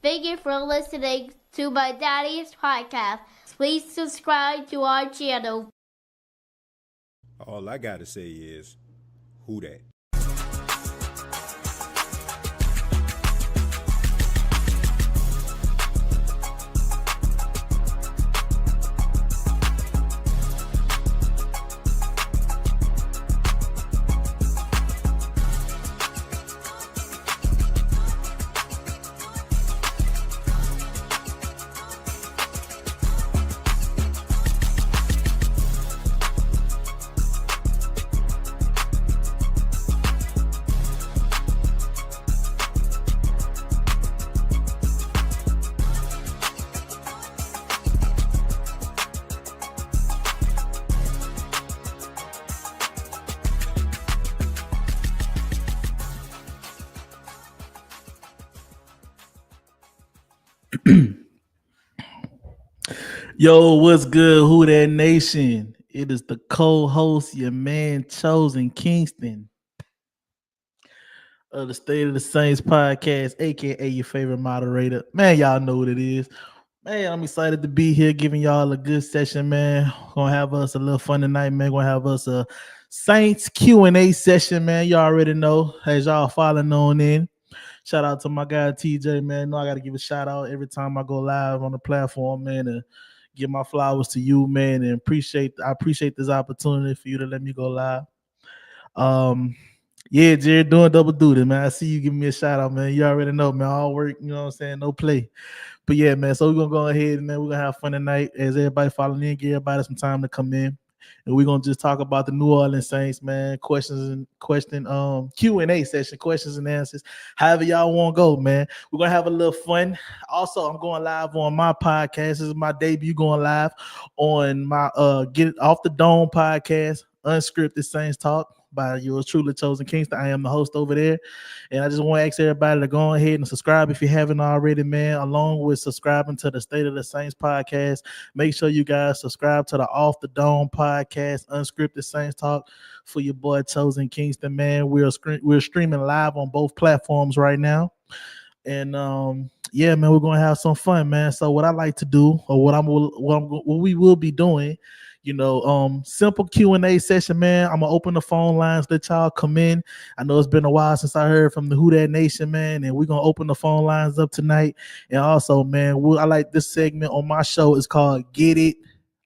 Thank you for listening to my daddy's podcast. Please subscribe to our channel. All I gotta say is, who that? Yo, what's good, Who Dat Nation? It is the co-host, your man Chosen Kingston of the State of the Saints podcast, aka your favorite moderator. Man, y'all know what it is. Man, I'm excited to be here giving y'all a good session, man. Gonna have us a little fun tonight, man. Gonna have us a Saints Q&A session, man. Y'all already know, as y'all following on in. Shout out to my guy TJ, man. No, I gotta give a shout out every time I go live on the platform, man, and give my flowers to you, man, and I appreciate this opportunity for you to let me go live. Yeah, Jared doing double duty, man. I see you giving me a shout out, man. You already know, man. All work, you know what I'm saying? No play. But yeah, man. So we're gonna go ahead and man, we're gonna have fun tonight as everybody following in, give everybody some time to come in. And we're gonna just talk about the New Orleans Saints, man. Q&A session, questions and answers. However, y'all want to go, man. We're gonna have a little fun. Also, I'm going live on my podcast. This is my debut going live on my Get It Off the Dome podcast, Unscripted Saints Talk by yours truly, Chosen Kingston. I am the host over there. And I just want to ask everybody to go ahead and subscribe if you haven't already, man, along with subscribing to the State of the Saints podcast. Make sure you guys subscribe to the Off the Dome podcast, Unscripted Saints Talk for your boy Chosen Kingston, man. We're streaming live on both platforms right now. And yeah, man, we're gonna have some fun, man. So what I like to do, or what we will be doing, simple Q&A session, man. I'm gonna open the phone lines, let y'all come in. I know it's been a while since I heard from the Who Dat Nation, man, and we're gonna open the phone lines up tonight. And also, man, I like this segment on my show. It's called Get It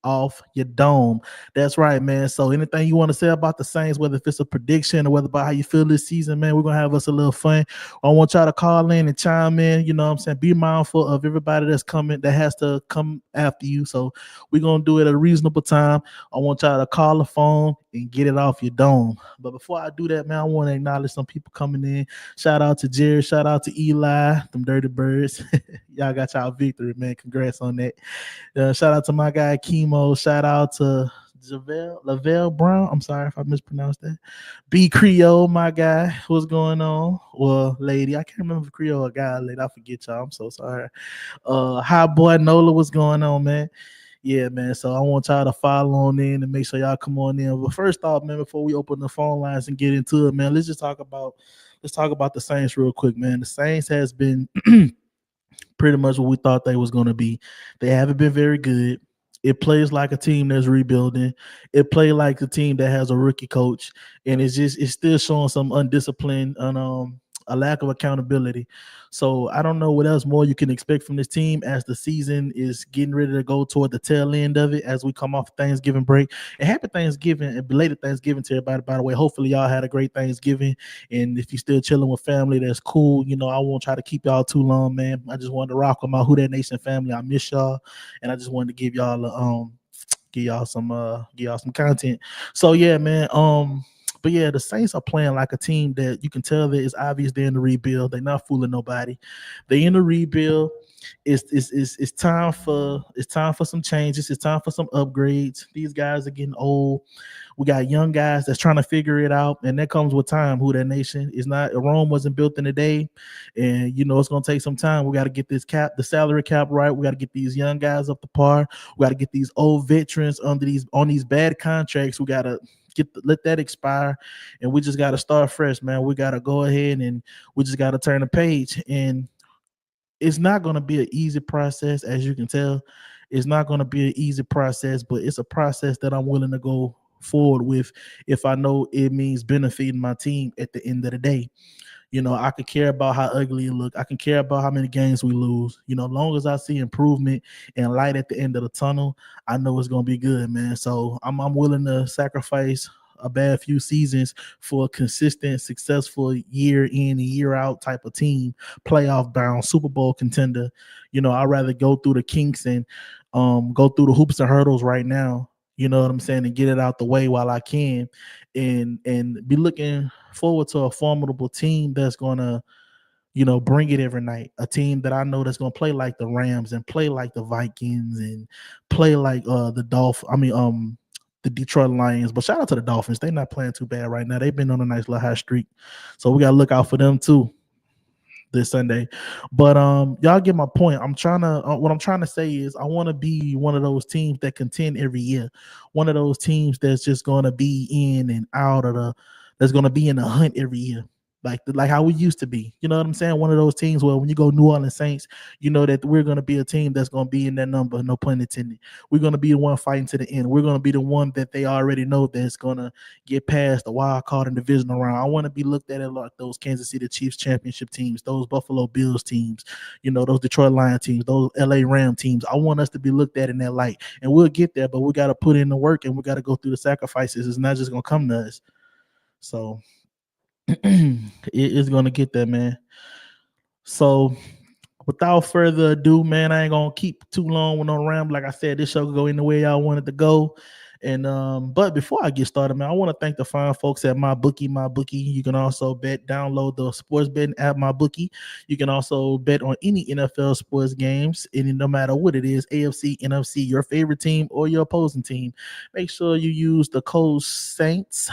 Off Your Dome. That's right, man. So anything you want to say about the Saints, whether if it's a prediction or whether about how you feel this season, man, we're gonna have us a little fun. I want y'all to call in and chime in. You know what I'm saying? Be mindful of everybody that's coming, that has to come after you. So we're gonna do it at a reasonable time. I want y'all to call the phone and get it off your dome. But before I do that, man, I want to acknowledge some people coming in. Shout out to Jerry, shout out to Eli, them Dirty Birds. Y'all got y'all victory, man. Congrats on that. Shout out to my guy Chemo. Shout out to Lavelle Brown. I'm sorry if I mispronounced that. B Creole, my guy. What's going on? Well, lady, I can't remember if Creole or guy, lady. I forget y'all. I'm so sorry. Hi boy Nola, what's going on, man? Yeah, man. So I want y'all to follow on in and make sure y'all come on in. But first off, man, before we open the phone lines and get into it, man, let's talk about the Saints real quick, man. The Saints has been pretty much what we thought they was going to be. They haven't been very good. It plays like a team that's rebuilding. It plays like a team that has a rookie coach, and it's still showing some undisciplined and a lack of accountability. So I don't know what else more you can expect from this team as the season is getting ready to go toward the tail end of it as we come off Thanksgiving break. And happy Thanksgiving and belated Thanksgiving to everybody, by the way. Hopefully y'all had a great Thanksgiving. And if you're still chilling with family, that's cool. You know, I won't try to keep y'all too long, man. I just wanted to rock with my Who Dat Nation family. I miss y'all. And I just wanted to give y'all some content. So yeah, man. But yeah, the Saints are playing like a team that you can tell that it's obvious they're in the rebuild. They're not fooling nobody. They in the rebuild. It's time for some changes. It's time for some upgrades. These guys are getting old. We got young guys that's trying to figure it out, and that comes with time. Who Dat Nation is not Rome wasn't built in a day, and you know it's gonna take some time. We got to get the salary cap right. We got to get these young guys up to par. We got to get these old veterans on these bad contracts. We got to let that expire, and we just got to start fresh, man. We got to go ahead and we just got to turn the page. And it's not going to be an easy process, as you can tell. It's not going to be an easy process, but it's a process that I'm willing to go forward with if I know it means benefiting my team at the end of the day. I could care about how ugly it look. I can care about how many games we lose. Long as I see improvement and light at the end of the tunnel, I know it's gonna be good, man. So I'm willing to sacrifice a bad few seasons for a consistent, successful year in and year out type of team, playoff bound, Super Bowl contender. I'd rather go through the kinks and go through the hoops and hurdles right now. You know what I'm saying, and get it out the way while I can, and be looking forward to a formidable team that's gonna, bring it every night. A team that I know that's gonna play like the Rams and play like the Vikings and play like the the Detroit Lions. But shout out to the Dolphins. They're not playing too bad right now. They've been on a nice little high streak. So we gotta look out for them too this Sunday. But y'all get my point. What I'm trying to say is I want to be one of those teams that contend every year. One of those teams that's just going to be in and out of that's going to be in the hunt every year. Like how we used to be. You know what I'm saying? One of those teams where when you go New Orleans Saints, you know that we're going to be a team that's going to be in that number, no pun intended. We're going to be the one fighting to the end. We're going to be the one that they already know that's going to get past the wild card and divisional round. I want to be looked at like those Kansas City Chiefs championship teams, those Buffalo Bills teams, those Detroit Lions teams, those LA Ram teams. I want us to be looked at in that light. And we'll get there, but we got to put in the work and we got to go through the sacrifices. It's not just going to come to us. So it is going to get there, man. So without further ado, man, I ain't gonna keep too long with no ramble. Like I said, this show could go any way y'all want it to go. And but before I get started, man, I want to thank the fine folks at my bookie. You can also download the sports betting app, MyBookie. You can also bet on any NFL sports games, and no matter what it is, AFC, NFC, your favorite team or your opposing team. Make sure you use the code Saints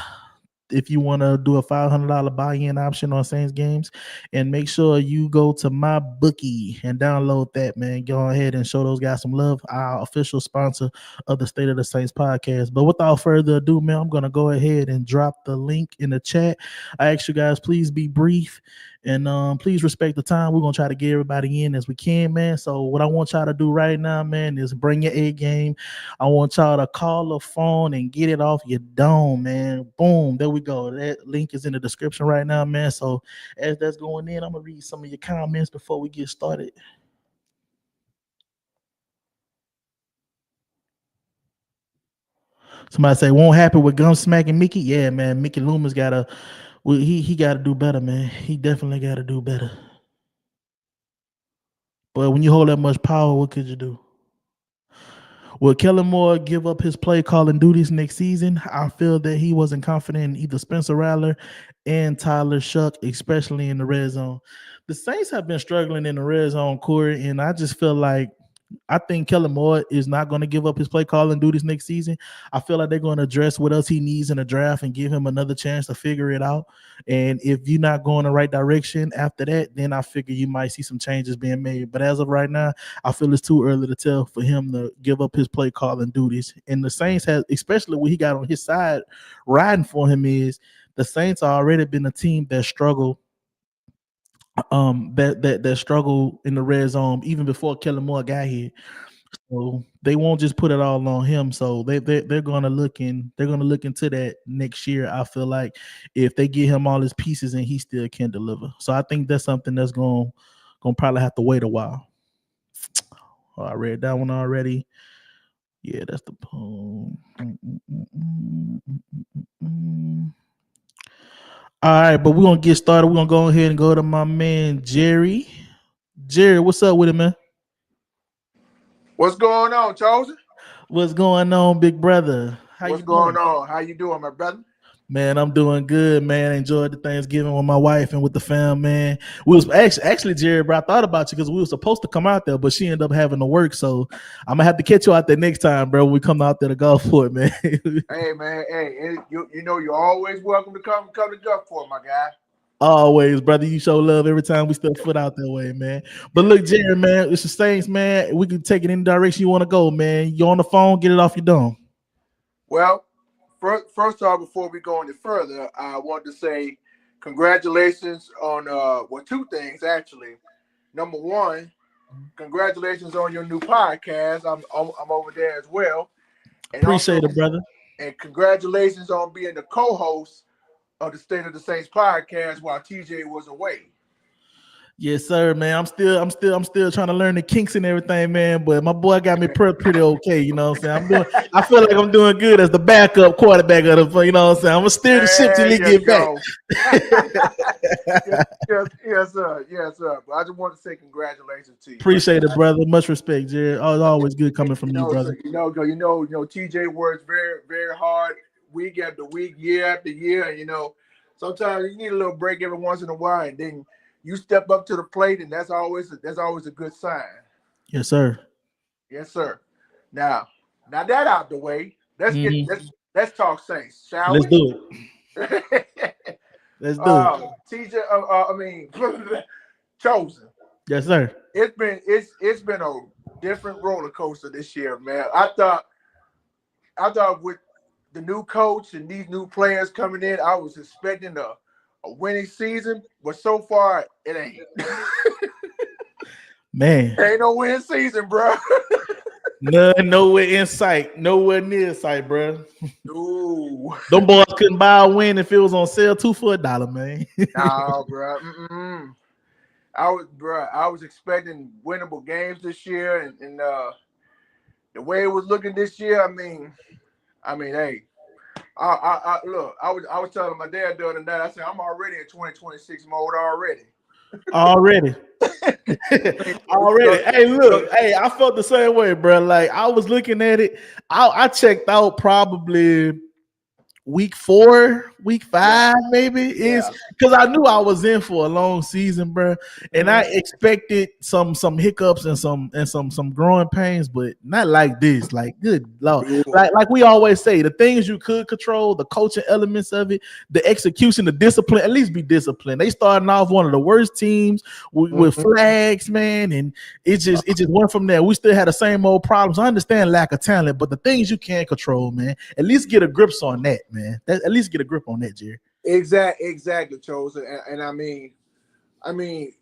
if you want to do a $500 buy-in option on Saints games, and make sure you go to my bookie and download that, man. Go ahead and show those guys some love. Our official sponsor of the State of the Saints podcast. But without further ado, man, I'm going to go ahead and drop the link in the chat. I ask you guys, please be brief and please respect the time. We're going to try to get everybody in as we can, man. So what I want y'all to do right now, man, is bring your A game. I want y'all to call the phone and get it off your dome, man. Boom, there we go. That link is in the description right now, man. So as that's going in, I'm gonna read some of your comments before we get started. Somebody say won't happen with Gum smacking Mickey. Yeah, man. Mickey Loomis gotta, he got to do better, man. He definitely got to do better. But when you hold that much power, what could you do? Will Kellen Moore give up his play calling duties next season? I feel that he wasn't confident in either Spencer Rattler and Tyler Shuck, especially in the red zone. The Saints have been struggling in the red zone, Corey, and I just feel like I think Kellen Moore is not going to give up his play calling duties next season. I feel like they're going to address what else he needs in the draft and give him another chance to figure it out. And if you're not going the right direction after that, then I figure you might see some changes being made. But as of right now, I feel it's too early to tell for him to give up his play calling duties. And the Saints have, especially what he got on his side riding for him, is the Saints have already been a team that struggled that struggle in the red zone even before Kellen Moore got here. So they won't just put it all on him. So they're gonna look into that next year. I feel like if they get him all his pieces and he still can deliver. So I think that's something that's gonna probably have to wait a while. Oh, I read that one already. Yeah, that's the poem. All right, but we're gonna get started. We're gonna go ahead and go to my man Jerry. Jerry, what's up with it, man? What's going on, Chosen? What's going on, big brother? How What's you going doing? on? How you doing, my brother? Man, I'm doing good, man. I enjoyed the Thanksgiving with my wife and with the fam, man. We was actually, Jerry, bro, I thought about you because we were supposed to come out there, but she ended up having to work. So I'm gonna have to catch you out there next time, bro. When we come out there to Gulfport, man. Hey, man. Hey, you know you're always welcome to come to Gulfport, my guy. Always, brother. You show love every time we step foot out that way, man. But look, Jerry, man, it's the Saints, man. We can take it any direction you want to go, man. You on the phone, get it off your dome. Well, first off, before we go any further, I want to say congratulations on two things actually. Number one, congratulations on your new podcast. I'm over there as well. And Appreciate also, it, brother. And congratulations on being the co-host of the State of the Saints podcast while TJ was away. Yes, sir, man. I'm still trying to learn the kinks and everything, man. But my boy got me pretty okay. You know what I'm saying? I feel like I'm doing good as the backup quarterback of the. You know what I'm saying? I'm gonna steer the ship till he get back. yes, sir. Yes, sir. But I just want to say congratulations to you. Appreciate it, brother. Much respect, Jared. It's always good coming from you, brother. You know, TJ works very, very hard, week after week, year after year. And sometimes you need a little break every once in a while, and then you step up to the plate, and that's always a good sign. Yes, sir. Yes, sir. Now that out the way, let's talk Saints, shall we? Let's do it. Let's do it. TJ, Chosen. Yes, sir. It's been a different roller coaster this year, man. I thought with the new coach and these new players coming in, I was expecting a winning season, but so far it ain't. Man, ain't no winning season, bro. Nowhere in sight, nowhere near sight, bro. Ooh. Them boys couldn't buy a win if it was on sale 2 for $1, man. Nah, bro. I was expecting winnable games this year, and the way it was looking this year, I mean, hey. I was telling my dad the other night, I said, I'm already in 2026 mode already. Already. Hey, look, I felt the same way, bro. Like I was looking at it. I checked out probably week 4, week 5, maybe is because I knew I was in for a long season, bro, and I expected some hiccups and some growing pains, but not like this. Like, good Lord, like we always say, the things you could control, the coaching elements of it, the execution, the discipline. At least be disciplined. They starting off one of the worst teams with flags, man, and it just went from there. We still had the same old problems. I understand lack of talent, but the things you can't control, man, at least get a grip on that, man. At least get a grip on that, Jerry. Exactly, Chosen. And I mean, man,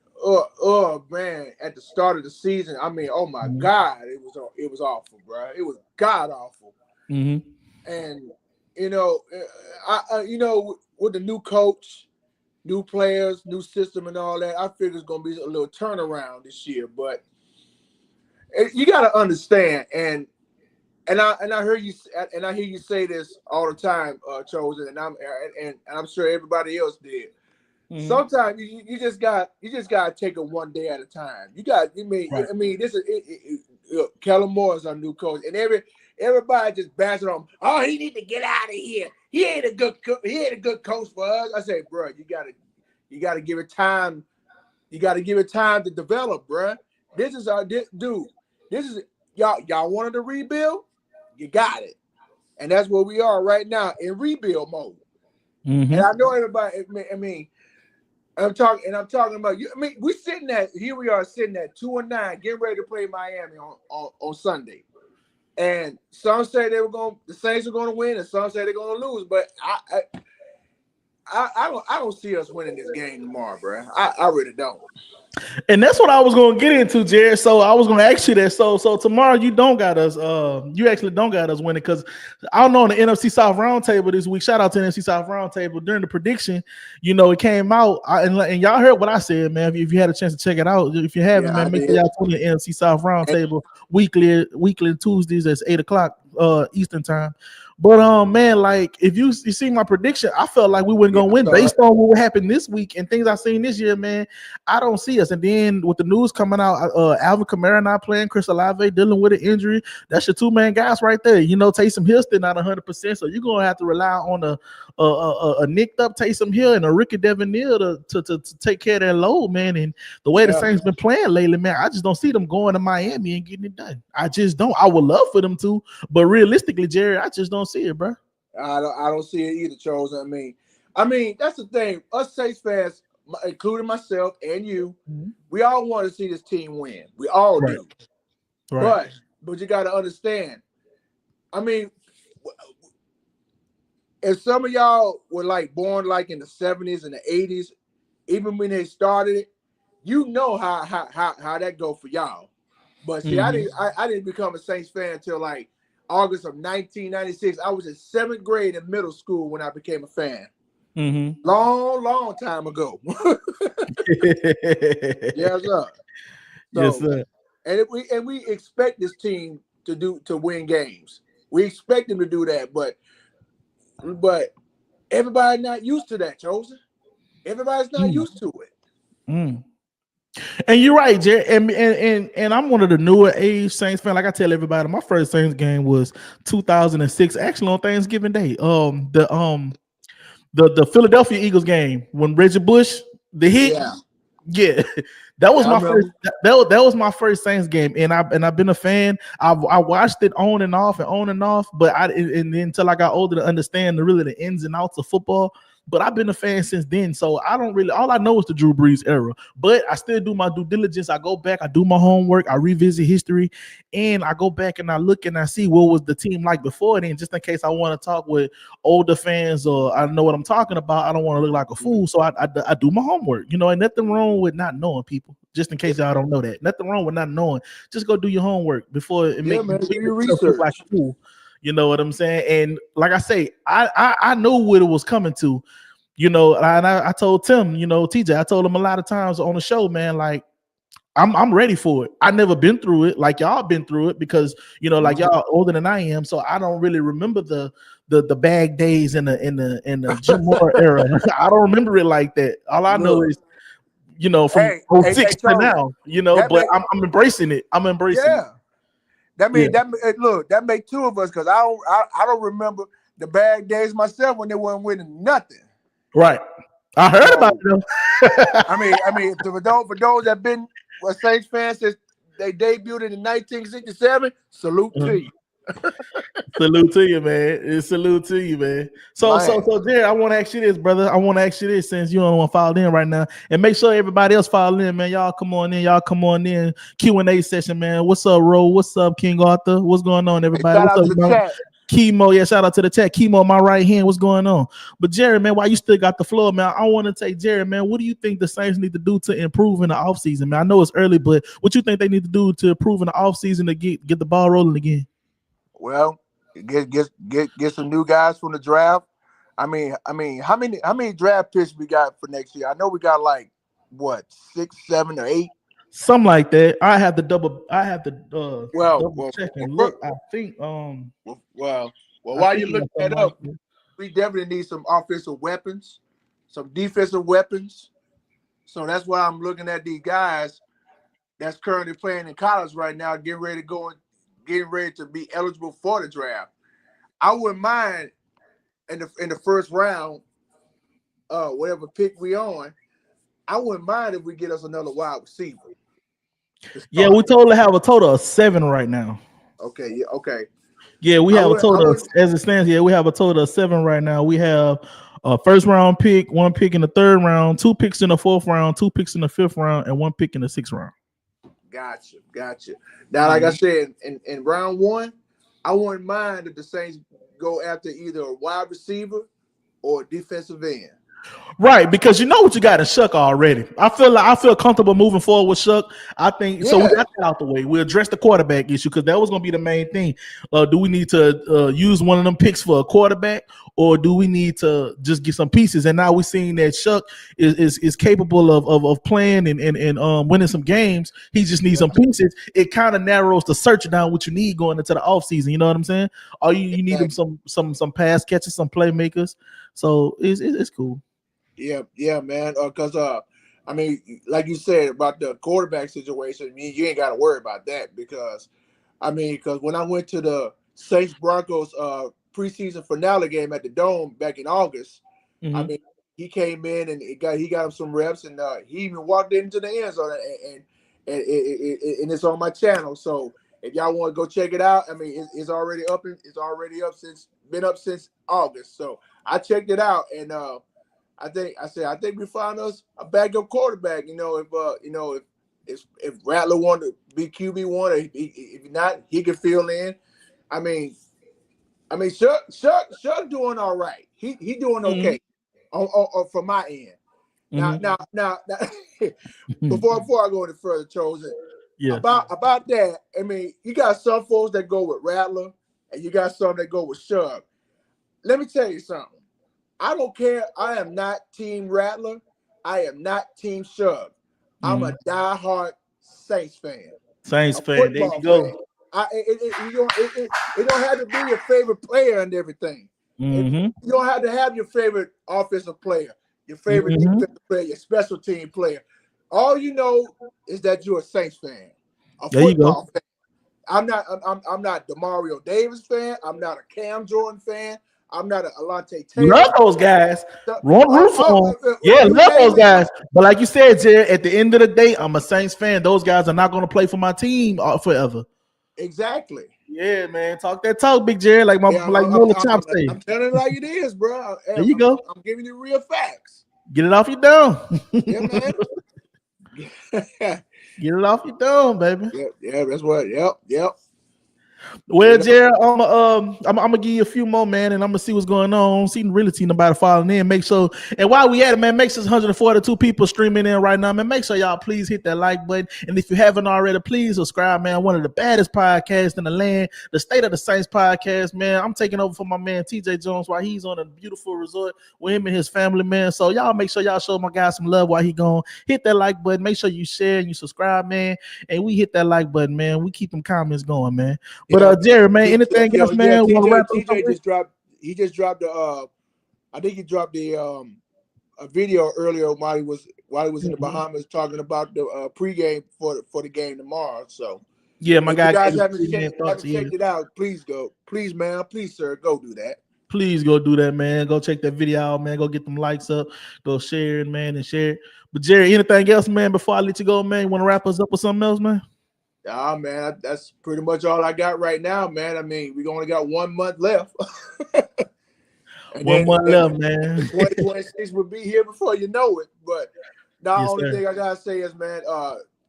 at the start of the season, I mean, oh my God, it was awful, bro. It was god awful. And with the new coach, new players, new system, and all that, I figure it's gonna be a little turnaround this year. But you got to understand, and I hear you say this all the time, Chosen, and I'm sure everybody else did. Sometimes you just got to take it one day at a time. This is Kellen Moore is our new coach, and everybody just bashing on him. Oh, he need to get out of here. He ain't a good coach for us. I say, bro, you gotta give it time. You got to give it time to develop, bro. This is y'all wanted to rebuild. You got it, and that's where we are right now in rebuild mode. And I know everybody. I'm talking about you. I mean, we are sitting at 2-9, getting ready to play Miami on Sunday. And some say the Saints are going to win, and some say they're going to lose. But I don't see us winning this game tomorrow, bro. I really don't. And that's what I was going to get into, Jared. So I was going to ask you that. So tomorrow you don't got us. You actually don't got us winning, because I don't know, on the NFC South Roundtable this week. Shout out to the NFC South Roundtable during the prediction. It came out, and y'all heard what I said, man. If you had a chance to check it out, if you haven't, man, make sure y'all tune in the NFC South Roundtable weekly Tuesdays at 8:00 Eastern time. But man, like if you see my prediction, I felt like we weren't gonna win based on what happened this week and things I've seen this year, man. I don't see us. And then with the news coming out, Alvin Kamara not playing, Chris Olave dealing with an injury. That's your 2 main guys right there. Taysom Hill still not 100%, so you're gonna have to rely on a nicked up Taysom Hill and a Ricky Devonier to take care of that load, man. And the way the Saints been playing lately, man, I just don't see them going to Miami and getting it done. I just don't. I would love for them to, but realistically, Jerry, I just don't see it, bro. I don't see it either, Chosen. I mean, that's the thing. Us Saints fans, including myself and you, we all want to see this team win. We all do. Right. But you got to understand. I mean, if some of y'all were like born like in the 70s and the 80s, even when they started it, you know how that go for y'all. But see, I didn't become a Saints fan until like August of 1996. I was in 7th grade in middle school when I became a fan. Long time ago. Yes, sir. Yes, sir. And we expect this team to win games. We expect them to do that, but everybody's not used to that, Chosen. Everybody's not used to it. And you're right, Jerry. And I'm one of the newer age Saints fan. Like I tell everybody, my first Saints game was 2006, actually on Thanksgiving Day. The Philadelphia Eagles game when Reggie Bush the hit. Yeah. That was my first. That was my first Saints game, and I've been a fan. I watched it on and off, but and until I got older to understand the ins and outs of football. But I've been a fan since then, so I don't really. All I know is the Drew Brees era. But I still do my due diligence. I go back, I do my homework, I revisit history, and I go back and I look and I see what was the team like before then, just in case I want to talk with older fans or I know what I'm talking about. I don't want to look like a fool, so I do my homework. You know, and nothing wrong with not knowing people. Just in case y'all don't know that, nothing wrong with not knowing. Just go do your homework before it makes you look like a fool. You know what I'm saying? And like I say, I know what it was coming to, you know. And I told Tim, you know, TJ, I told him a lot of times on the show, man, like I'm ready for it. I never been through it like y'all been through it because, you know, like y'all older than I am, so I don't really remember the bag days in the Jim Moore era. I don't remember it like that. All I know is, you know, from 06 to now, you know, but I'm embracing it. I'm embracing it. That mean that make two of us because I don't remember the bad days myself when they weren't winning nothing. Right. I heard about it though. I mean for those that been a Saints fans since they debuted in 1967, salute to you. Salute to you, man. Salute to you, man. So Jerry, I want to ask you this, brother. I want to ask you this since you don't want to follow in right now, and make sure everybody else follow in, man. Y'all come on in. Q&A session, man. What's up, Ro? What's up, King Arthur? What's going on, everybody? Shout out to the chat. Chemo, yeah, shout out to the chat. Chemo, my right hand. What's going on? But Jerry, man, why you still got the floor, man? I want to take Jerry, man. What do you think the Saints need to do to improve in the offseason, man? I know it's early, but what you think they need to do to improve in the offseason to get the ball rolling again? Well, get some new guys from the draft. I mean, how many draft picks we got for next year? I know we got like what 6, 7, or 8. Something like that. I have to double check and look. I think while you look that up, we definitely need some offensive weapons, some defensive weapons. So that's why I'm looking at these guys that's currently playing in college right now, getting ready to be eligible for the draft. I wouldn't mind in the first round, whatever pick we on, I wouldn't mind if we get us another wide receiver. Yeah, we totally have a total of 7 right now. Okay, yeah, okay. Yeah, we have a total as it stands. Yeah, we have a total of 7 right now. We have a first round pick, 1 pick in the 3rd round, 2 picks in the 4th round, 2 picks in the 5th round, and 1 pick in the 6th round. Gotcha. Now, like I said, in round 1, I wouldn't mind if the Saints go after either a wide receiver or a defensive end. Right, because you know what you got in Shuck already. I feel comfortable moving forward with Shuck. I think so. We got that out the way. We addressed the quarterback issue because that was going to be the main thing. Do we need to use one of them picks for a quarterback, or do we need to just get some pieces? And now we're seeing that Shuck is capable of playing and winning some games. He just needs some pieces. It kind of narrows the search down what you need going into the offseason. You know what I'm saying? Or you need them some pass catches, some playmakers. So it's cool. Yeah, man. Because I mean, like you said about the quarterback situation, you ain't got to worry about that because when I went to the Saints Broncos preseason finale game at the Dome back in August, I mean, he came in and he got him some reps, and he even walked into the end zone, and it's on my channel. So if y'all want to go check it out, I mean, it's already up. Been up since August. So I checked it out, and I think we found us a backup quarterback. If Rattler wanted to be QB1, if not, he can fill in. I mean, Shuck doing all right. He doing okay on from my end. Now before I go any further, Chosen, Yeah. about that, I mean, you got some folks that go with Rattler, and you got some that go with Shug. Let me tell you something. I don't care. I am not Team Rattler. I am not Team Shug. I'm a diehard Saints fan. Saints A fan. There football you go. fan. It don't have to be your favorite player and everything. You don't have to have your favorite offensive player, your favorite defensive player, your special team player. All you know is that you're a Saints fan, a There you go. football fan. I'm not DeMario Davis fan. I'm not a Cam Jordan fan. I'm not a Alante Taylor. Love those guys. Run root for them. Yeah, love those guys. But like you said, Jared, at the end of the day, I'm a Saints fan. Those guys are not going to play for my team forever. Exactly. Yeah, man. Talk that talk, Big Jared. Like Nola Chop say. I'm telling it like it is, bro. There you go. I'm giving you real facts. Get it off your dome. Yeah, man. Get it off your dome, baby. Yeah, that's what. Yep. Well, Jared, I'm gonna give you a few more, man, and I'm gonna see what's going on. See, really see nobody following in. Make sure, and while we at it, man, make sure 142 people streaming in right now, man. Make sure y'all please hit that like button, and if you haven't already, please subscribe, man. One of the baddest podcasts in the land, the State of the Saints podcast, man. I'm taking over for my man TJ Jones while he's on a beautiful resort with him and his family, man. So y'all make sure y'all show my guy some love while he gone. Hit that like button. Make sure you share and you subscribe, man. And we hit that like button, man. We keep them comments going, man. But Jerry, man, anything else, man? TJ just dropped. He just dropped the. I think he dropped the a video earlier while he was in the Bahamas talking about the pregame for the game tomorrow. So yeah, my guy. If you guys haven't checked it out, please go. Please, man. Please, sir, go do that. Please go do that, man. Go check that video out, man. Go get them likes up. Go share it, man, and share it. But Jerry, anything else, man? Before I let you go, man, you want to wrap us up with something else, man? Nah, man, that's pretty much all I got right now, man. I mean, we only got 1 month left. 1 month left, man. 2026 will be here before you know it. But the only thing I gotta say is, man,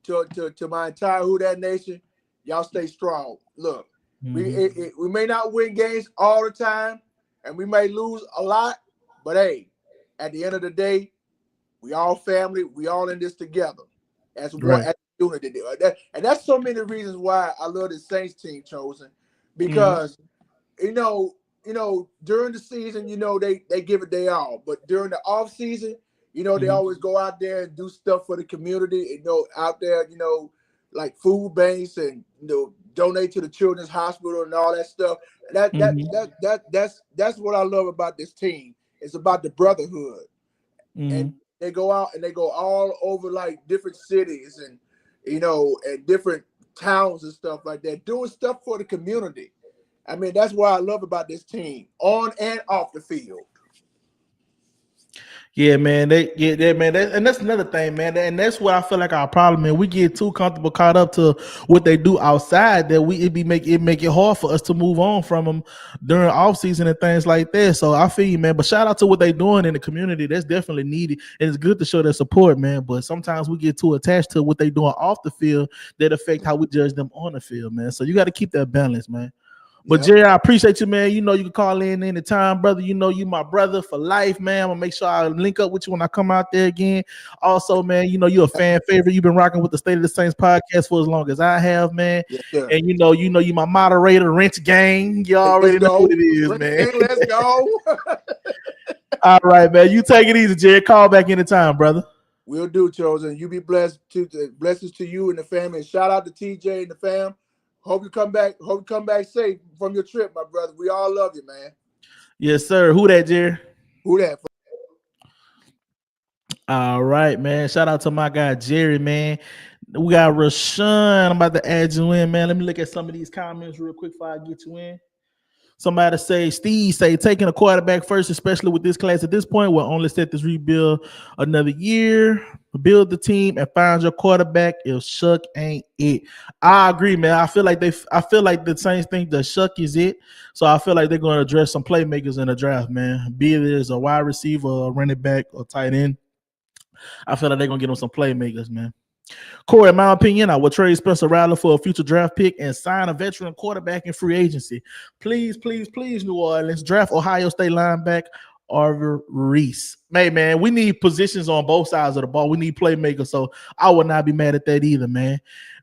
to my entire Who Dat Nation, y'all stay strong. Look, we may not win games all the time, and we may lose a lot, but hey, at the end of the day, we all family. We all in this together as one. As unity. And that's so many reasons why I love the Saints team, Chosen, because you know during the season, they give it their all, but during the off season, they always go out there and do stuff for the community, out there, like food banks and donate to the children's hospital and all that stuff. That's what I love about this team. It's about the brotherhood, and they go out and they go all over like different cities and and different towns and stuff like that, doing stuff for the community. I mean, that's what I love about this team, on and off the field. Yeah, man. Man. And that's another thing, man. And that's what I feel like our problem is. We get too comfortable, caught up to what they do outside that it make it hard for us to move on from them during off season and things like that. So I feel you, man. But shout out to what they doing in the community. That's definitely needed. And it's good to show their support, man. But sometimes we get too attached to what they doing off the field that affect how we judge them on the field, man. So you got to keep that balance, man. But Jerry, I appreciate you, man. You can call in anytime, brother. You my brother for life, man. I'm gonna make sure I link up with you when I come out there again. Also, man, you're a fan favorite. You've been rocking with the State of the Saints podcast for as long as I have, man. Yes, sir. And you my moderator, Wrench Gang. You already know what it is, man. Let's go. All right, man. You take it easy, Jerry. Call back anytime, brother. We'll do, Chosen. You be blessed. Blessings to you and the family. And shout out to TJ and the fam. Hope you come back safe from your trip, my brother. We all love you, man. Yes, sir. Who that, Jerry? Who that? All right, man. Shout out to my guy, Jerry, man. We got Rashawn. I'm about to add you in, man. Let me look at some of these comments real quick before I get you in. Somebody Steve say, taking a quarterback first, especially with this class at this point, will only set this rebuild another year. Build the team and find your quarterback if Shuck ain't it. I agree, man. I feel like the Saints think that Shuck is it. So I feel like they're going to address some playmakers in the draft, man. Be it as a wide receiver, a running back, or tight end. I feel like they're going to get them some playmakers, man. Corey, in my opinion, I would trade Spencer Rattler for a future draft pick and sign a veteran quarterback in free agency. Please, New Orleans, draft Ohio State linebacker Arver Reese. Hey, man, we need positions on both sides of the ball. We need playmakers, so I would not be mad at that either, man.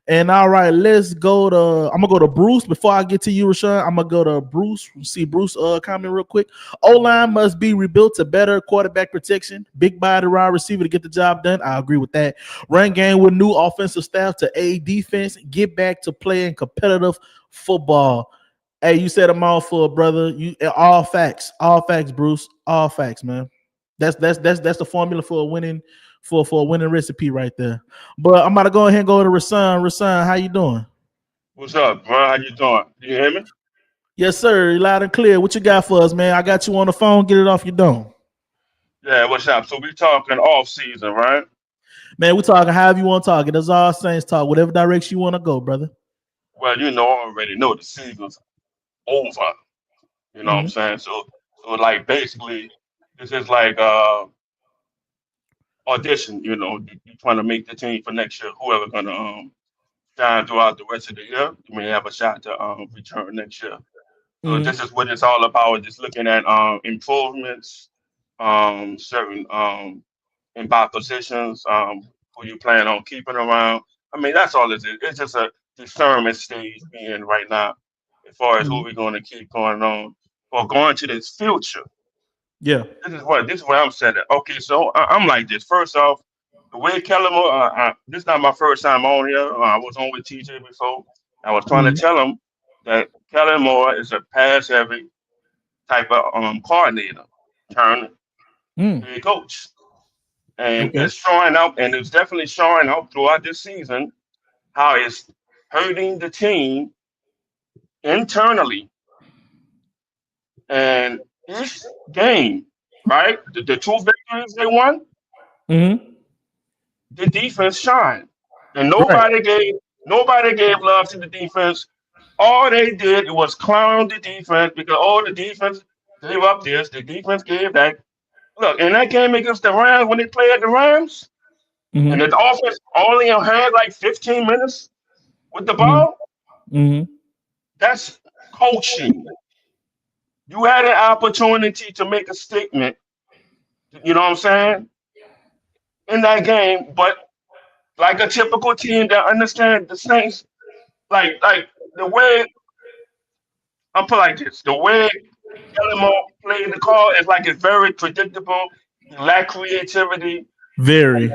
And all right, let's go to. I'm gonna go to Bruce before I get to you, Rashawn. I'm gonna go to Bruce. See Bruce comment real quick. O-line must be rebuilt to better quarterback protection. Big body wide receiver to get the job done. I agree with that. Run game with new offensive staff to aid defense. Get back to playing competitive football. Hey, you said a mouthful, brother. You all facts, Bruce, all facts, man. That's the formula for a winning recipe right there. But I'm about to go ahead and go to Rasan. Rasan, how you doing? What's up, bro? How you doing? You hear me? Yes, sir. Loud and clear. What you got for us, man? I got you on the phone. Get it off your dome. Yeah, what's up? So we talking off season, right? Man, we talking however you want to talk. It is all Saints talk. Whatever direction you want to go, brother. Well, I already know the season's over. You know what I'm saying? So like basically, this is like audition. You trying to make the team for next year. Whoever gonna shine throughout the rest of the year, you may have a shot to return next year. So this is what it's all about. Just looking at improvements, certain in by positions, who you plan on keeping around. I mean, that's all it is. It's just a discernment stage being right now, as far as who we're going to keep going on or going to this future. Yeah. This is where I'm set at. Okay, so I'm like this. First off, the way Kellen Moore, this is not my first time on here. I was on with TJ before. I was trying to tell him that Kellen Moore is a pass heavy type of coordinator turned head coach. And it's showing up, and it's definitely showing up throughout this season how it's hurting the team internally. And each game, right, the two victories they won, the defense shined, and nobody gave love to the defense. All they did was clown the defense because all the defense gave up this, the defense gave that. Look, in that game against the Rams, when they played the Rams, and the offense only had like 15 minutes with the ball, that's coaching. You had an opportunity to make a statement, you know what I'm saying, in that game, but like a typical team that understands the Saints, like the way I'm put like this, the way Kelly played the call is like it's very predictable. He lack creativity, Very.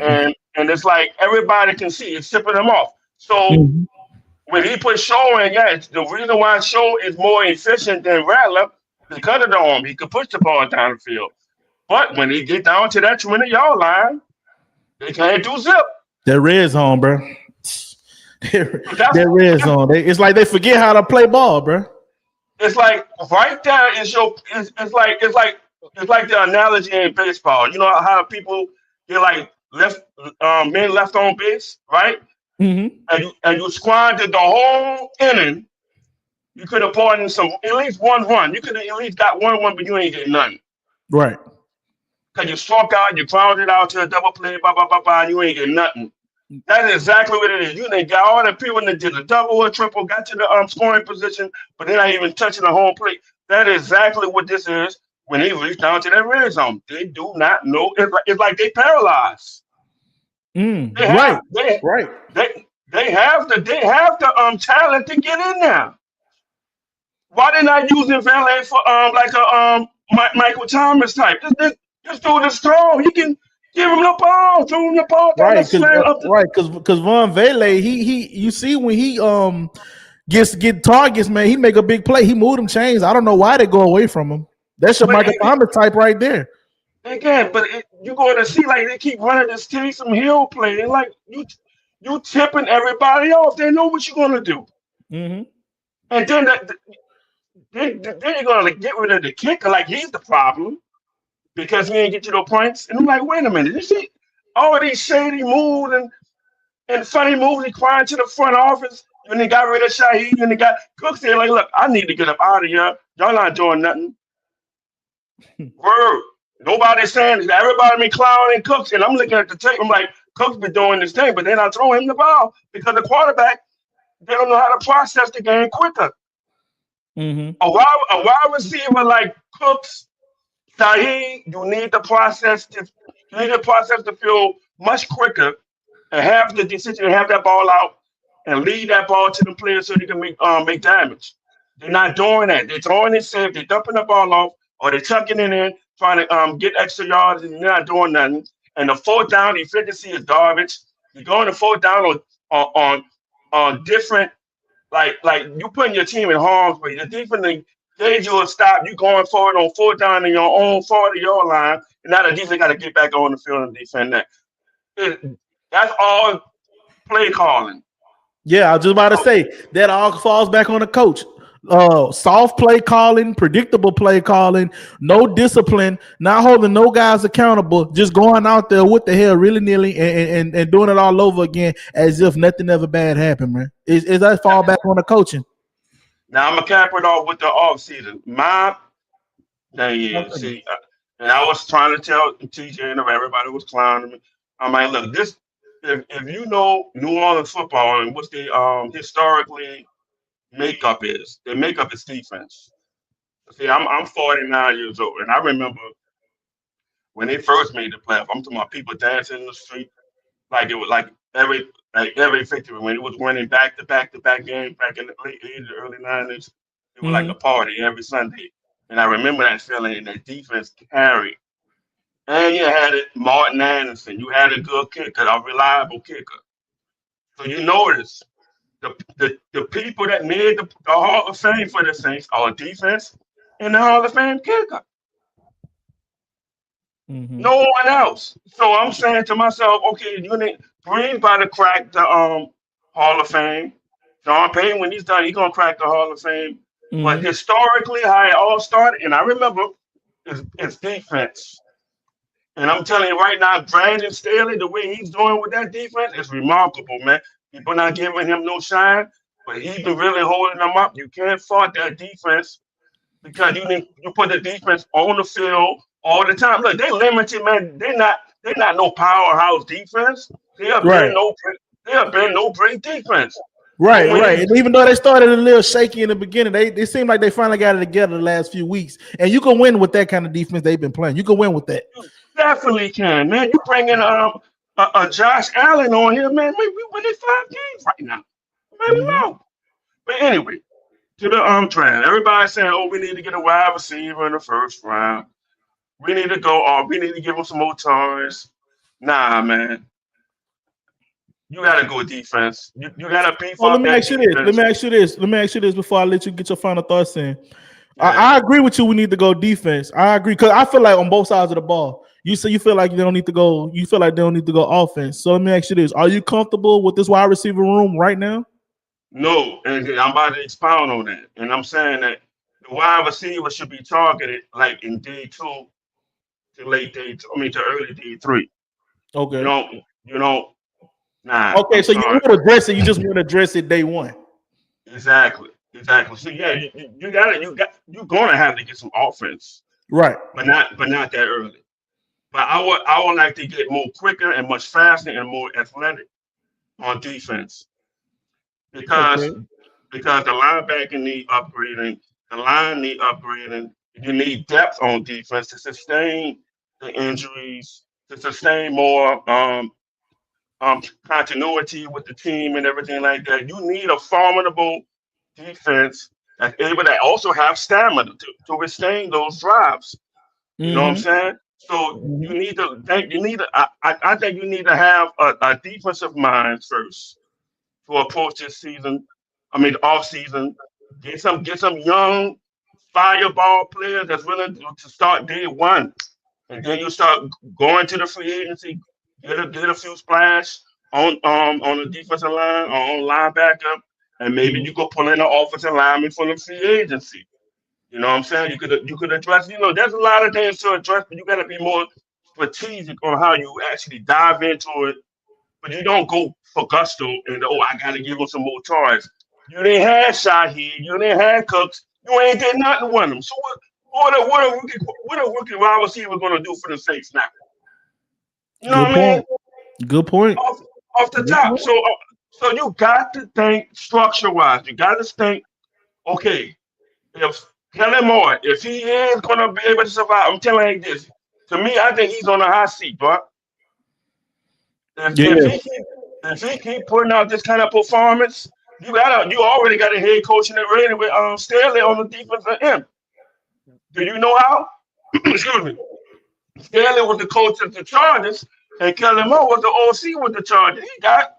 and it's like everybody can see it's tipping him off. So when he put Shaw in, the reason why Shaw is more efficient than Rattler because of the arm. He could push the ball down the field. But when he get down to that 20-yard line, they can't do zip. That red zone, bro. That red zone. It's like they forget how to play ball, bro. It's like right there is it's like the analogy in baseball. You know how people get like men left on base, right? And you squandered the whole inning. You could have poured in at least one run. You could have at least got one run, but you ain't getting none. Right. Because you struck out, you grounded out to a double play, and you ain't getting nothing. That is exactly what it is. You done got all the people that did a double or triple, got to the scoring position, but they're not even touching the home plate. That is exactly what this is when they reach down to that red zone. They do not know. It's like they paralyzed. They have the talent to get in there. Why they not using Valet for like a Michael Thomas type? This dude is strong. He can give him the ball, throw him the ball. Because Von Vele, he you see when he get targets, man, he make a big play. He moved them chains. I don't know why they go away from him. That's your Michael Thomas type right there. Again, but you're going to see like they keep running this Taysom Hill play. And like you tipping everybody off. They know what you're going to do. And then then you're going to get rid of the kicker like he's the problem because he ain't get you no points. And I'm like, wait a minute. You see all these shady moves and funny moves he crying to the front office. When they got rid of Shaheed and they got Cooks there, like, look, I need to get up out of here. Y'all not doing nothing. Word. Nobody's saying that. Everybody be clowning Cooks, and I'm looking at the tape. I'm like, Cooks been doing this thing, but they're not throwing him the ball because the quarterback, they don't know how to process the game quicker. A wide receiver like Cooks, Saeed, you need the process to feel much quicker and have the decision to have that ball out and lead that ball to the players so they can make damage. They're not doing that. They're throwing it safe. They're dumping the ball off, or they're chucking it in, trying to get extra yards, and they're not doing nothing. And the fourth down efficiency is garbage. You're going to fourth down on different, like you putting your team in harm's way. The defense gauge you will stop you going forward on fourth down in your own 40-yard line, and now the defense got to get back on the field and defend that. That's all play calling. Yeah, I was just about to say that all falls back on the coach. Soft play calling, predictable play calling, no discipline, not holding no guys accountable, just going out there with the hell really nearly and doing it all over again as if nothing ever bad happened, man. Is that fall back on the coaching? Now I'm gonna cap it off with the off season. My thing is, see, and I was trying to tell TJ and everybody was clowning me. I'm like, look, this if you know New Orleans football and what they historically makeup is, their makeup is defense. See, I'm 49 years old, and I remember when they first made the playoff. I'm talking about people dancing in the street like it was like every victory when it was winning back to back games back in the late 80s, early 90s. It was like a party every Sunday, and I remember that feeling. And that defense carried. And you had it, Martin Anderson. You had a good kicker, a reliable kicker. So you notice the people that made the Hall of Fame for the Saints are defense and the Hall of Fame kicker. No one else. So I'm saying to myself, okay, you need Green about to crack the Hall of Fame. Sean Payton, when he's done, he's gonna crack the Hall of Fame. But historically, how it all started, and I remember, it's defense. And I'm telling you right now, Brandon Staley, the way he's doing with that defense is remarkable, man. People not giving him no shine, but he's been really holding them up. You can't fault that defense because you put the defense on the field all the time. Look, they limited, man. They're not no powerhouse defense. They have been no great defense. Right. And even though they started a little shaky in the beginning, they seem like they finally got it together the last few weeks. And you can win with that kind of defense they've been playing. You can win with that. You definitely can, man. You bring in Josh Allen on here, man. We winning 5 games right now. Man, no. But anyway, to the draft. Everybody's saying, oh, we need to get a wide receiver in the first round. We need to go, or we need to give him some more toys. Nah, man. You gotta go defense. You gotta beef up. Let me ask you this before I let you get your final thoughts in. Yeah. I agree with you. We need to go defense. I agree because I feel like on both sides of the ball. You say you feel like they don't need to go. You feel like they don't need to go offense. So let me ask you this: are you comfortable with this wide receiver room right now? No, and I'm about to expound on that. And I'm saying that the wide receiver should be targeted like in day 2 to late day. To early day 3. Okay. You know. Nah. Okay, so you want to address it. You just want to address it day 1. Exactly. So yeah, you're gonna have to get some offense, right? But not that early. But I would like to get more quicker and much faster and more athletic on defense because the linebacker need upgrading, the line need upgrading. You need depth on defense to sustain the injuries, to sustain more continuity with the team and everything like that. You need a formidable defense that's able to also have stamina to withstand those drives. You know what I'm saying? So you need to. I think you need to have a defensive mind first to approach this season. Off season. Get some young fireball players that's willing to start day 1, and then you start going to the free agency. Get a few splash on the defensive line or on linebacker, and maybe you go pull in an offensive lineman for the free agency. You know what I'm saying? You could address. There's a lot of things to address, but you got to be more strategic on how you actually dive into it. But you don't go for gusto and I got to give them some more toys. You didn't have Shaheed, you didn't have Cooks, you ain't did nothing with them. So what a rookie wide receiver going to do for the Saints now? You know what I mean? Good point. Off the top. So you got to think structure-wise. You got to think, okay, if Kellen Moore, if he is going to be able to survive, I'm telling you this. To me, I think he's on a hot seat, bro. Yeah. If he keep putting out this kind of performance, you already got a head coach in it ready with Staley on the defensive end. Do you know how? Excuse me. Staley was the coach of the Chargers, and Kellen Moore was the OC with the Chargers. He got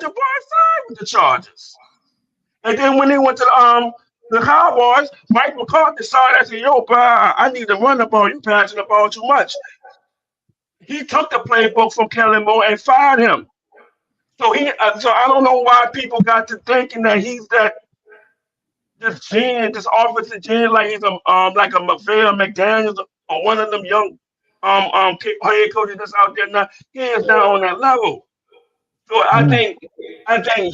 your boy side with the Chargers. And then when they went to the Cowboys, Mike McCarthy saw that and said, "Yo, bro, I need to run the ball. You passing the ball too much." He took the playbook from Kellen Moore and fired him. So so I don't know why people got to thinking that he's this genius, this offensive genius, like he's like a McDaniels or one of them young head coaches that's out there now. He is not on that level. So I think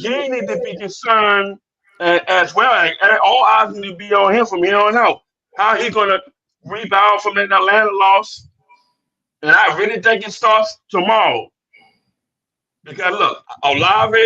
he need to be concerned as well. And all eyes need to be on him from here on out. How he gonna rebound from that Atlanta loss? And I really think it starts tomorrow. Because look, Olave,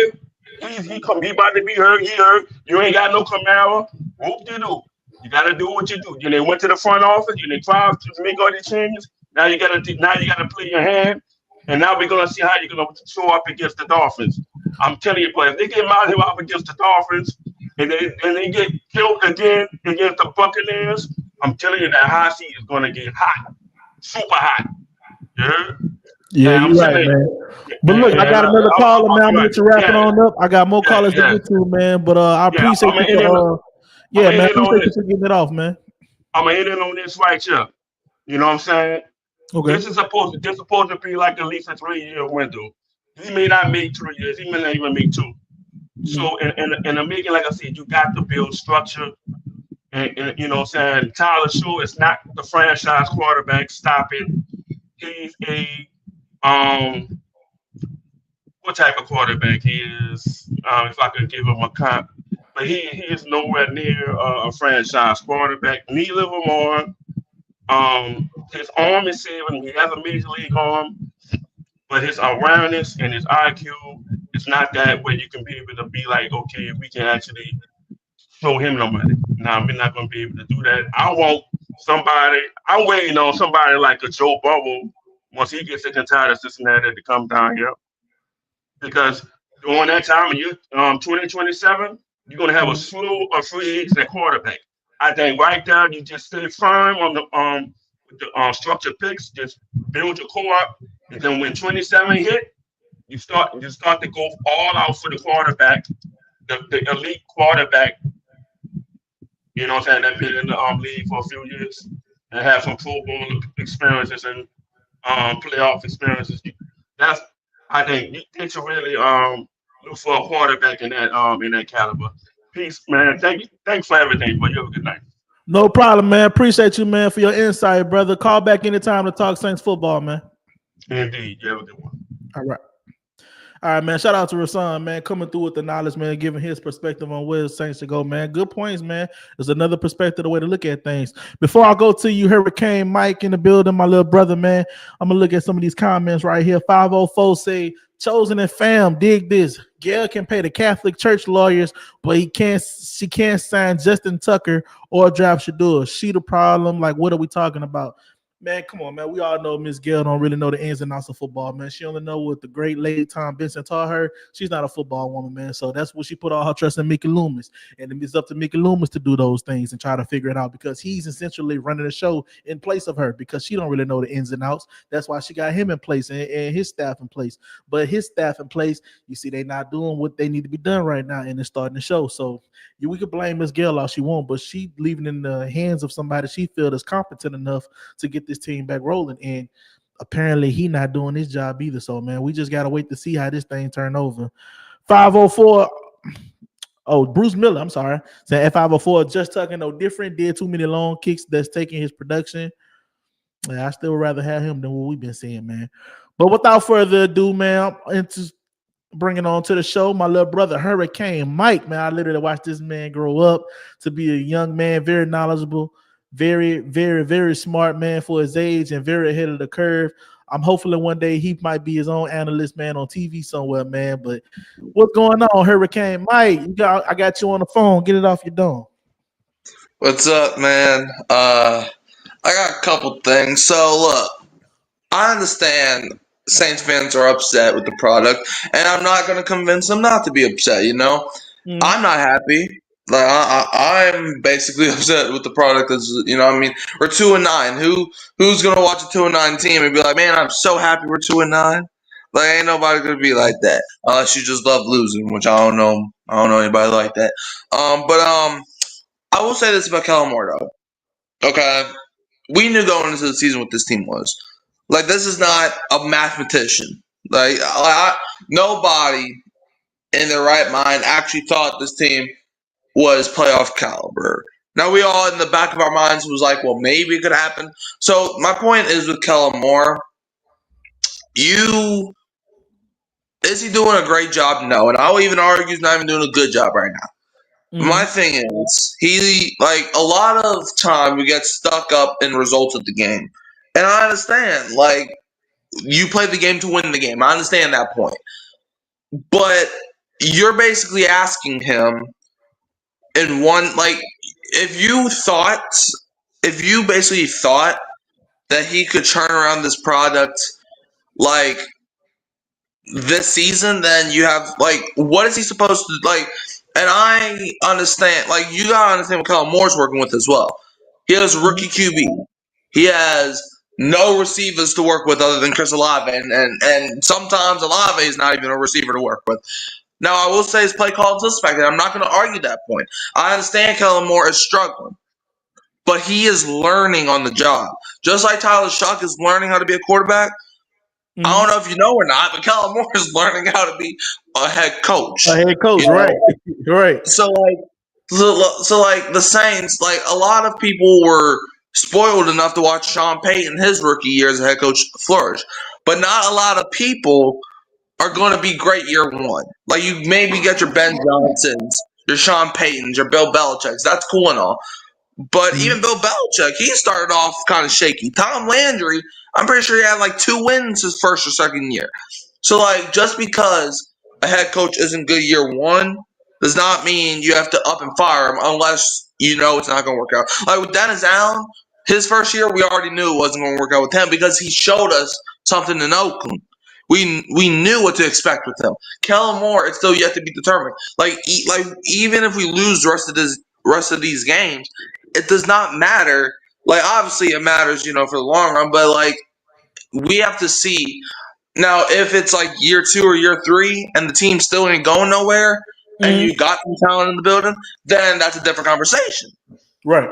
he about to be hurt. He hurt. You ain't got no Camaro. Whoop-de-doo. You got to do what you do. They went to the front office. They tried to make all these changes. Now you got to play your hand. And now we're gonna see how you're gonna show up against the Dolphins. I'm telling you, boy, if they get out here up against the Dolphins and they get killed again against the Buccaneers, I'm telling you that high seat is gonna get hot, super hot. Yeah, you're right, man. But look, I got another caller, man. I'm gonna let you wrap it on up. I got more callers to get to, man. But I appreciate you. Man, I appreciate you getting it off, man. I'm gonna hit in on this right here. You know what I'm saying? Okay. This is supposed to be like at least a 3-year window. He may not make 3 years. He may not even make 2. Mm-hmm. So in the making, like I said, you got to build structure. And you know what I'm saying? Tyler Shaw is not the franchise quarterback. Stop it. He's a what type of quarterback he is? If I could give him a comp, but he is nowhere near a franchise quarterback. Neither of them are. His arm is saving. He has a major league arm, but his awareness and his IQ is not that where you can be able to be like, okay, we can actually show him no money. Now, we're not going to be able to do that. I'm waiting on somebody like a Joe Burrow once he gets sick and tired of Cincinnati to come down here. Because during that time, in 2027, you're going to have a slew of free agents at quarterback. I think right now, you just stay firm on the structured picks, just build your core up, and then when 27 hit, you start to go all out for the quarterback, the elite quarterback. You know what I'm saying? That been in the league for a few years and have some Pro Bowl experiences and playoff experiences. I think you should really look for a quarterback in that caliber. Peace, man. Thanks for everything, but you have a good night. No problem, man. Appreciate you, man, for your insight, brother. Call back anytime to talk Saints football, man. Indeed. You have a good one. All right, man. Shout out to Rasan, man, coming through with the knowledge, man, giving his perspective on where the Saints should go, man. Good points, man. There's another perspective, the way to look at things. Before I go to you, Hurricane Mike in the building, my little brother, man. I'm gonna look at some of these comments right here. 504 say, Chosen and fam, dig this. Gail can pay the Catholic Church lawyers, but she can't sign Justin Tucker or drive Shador. She the problem. Like, what are we talking about? Man, come on, man. We all know Miss Gail don't really know the ins and outs of football, man. She only know what the great lady Tom Benson taught her. She's not a football woman, man. So that's what she put all her trust in Mickey Loomis. And it's up to Mickey Loomis to do those things and try to figure it out because he's essentially running the show in place of her because she don't really know the ins and outs. That's why she got him in place and his staff in place. But his staff in place, you see, they not doing what they need to be done right now, and it's starting to show. So we could blame Miss Gail all she wants, but she leaving in the hands of somebody she feels is competent enough to get this team back rolling, and apparently he not doing his job either. So, man, we just gotta wait to see how this thing turn over. 504. Oh, Bruce Miller. I'm sorry. Saying F504 just tucking no different. Did too many long kicks. That's taking his production. Yeah, I still would rather have him than what we've been seeing, man. But without further ado, man, into bringing on to the show my little brother Hurricane Mike, man. I literally watched this man grow up to be a young man, very knowledgeable, very, very, very smart man for his age and very ahead of the curve. I'm hopefully one day he might be his own analyst, man, on TV somewhere, man. But what's going on, Hurricane Mike? I got you on the phone. Get it off your dome. What's up, man? I got a couple things. So look, I understand Saints fans are upset with the product, and I'm not going to convince them not to be upset. I'm not happy. Like I'm basically upset with the product. I mean, we're 2-9. Who's going to watch a 2-9 team and be like, man, I'm so happy we're 2-9? Like, ain't nobody going to be like that unless you just love losing, which I don't know. I don't know anybody like that. But I will say this about Kellen Moore though. Okay, we knew going into the season what this team was. Like, this is not a mathematician. Nobody in their right mind actually thought this team was playoff caliber. Now, we all in the back of our minds was like, well, maybe it could happen. So my point is with Kellen Moore, is he doing a great job? No. And I'll even argue he's not even doing a good job right now. My thing is, a lot of time we get stuck up in results of the game. And I understand, you play the game to win the game. I understand that point. But you're basically asking him in one, if you basically thought that he could turn around this product, this season, then you have, what is he supposed to, and I understand, you gotta understand what Kellen Moore's working with as well. He has rookie QB. He has no receivers to work with other than Chris Olave, and sometimes Olave is not even a receiver to work with. Now, I will say his play call is suspect, and I'm not going to argue that point. I understand Kellen Moore is struggling, but he is learning on the job. Just like Tyler Shuck is learning how to be a quarterback, I don't know if you know or not, but Kellen Moore is learning how to be a head coach. A head coach, right? Right. So the Saints, a lot of people were spoiled enough to watch Sean Payton his rookie year as a head coach flourish, but not a lot of people are going to be great year one. You maybe get your Ben Johnsons, your Sean Paytons, your Bill Belichick's. That's cool and all. But even Bill Belichick, he started off kind of shaky. Tom Landry, I'm pretty sure he had 2 wins his first or second year. So just because a head coach isn't good year one does not mean you have to up and fire him unless you know it's not going to work out. With Dennis Allen, his first year, we already knew it wasn't going to work out with him because he showed us something in Oakland. We knew what to expect with him. Kellen Moore, it's still yet to be determined. Even if we lose the rest of these games, it does not matter. Obviously it matters, for the long run, but we have to see. Now, if it's year 2 or year 3 and the team still ain't going nowhere and you got some talent in the building, then that's a different conversation. Right.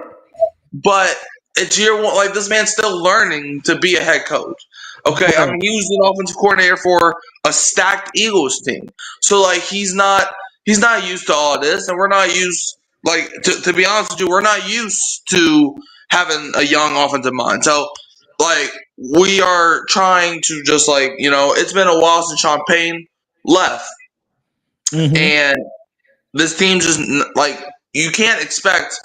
But it's year 1. This man's still learning to be a head coach. Okay, I mean, he was an offensive coordinator for a stacked Eagles team. So, he's not used to all this, and we're not used, to be honest with you, we're not used to having a young offensive mind. So, we are trying to just, it's been a while since Sean Payton left. And this team just, you can't expect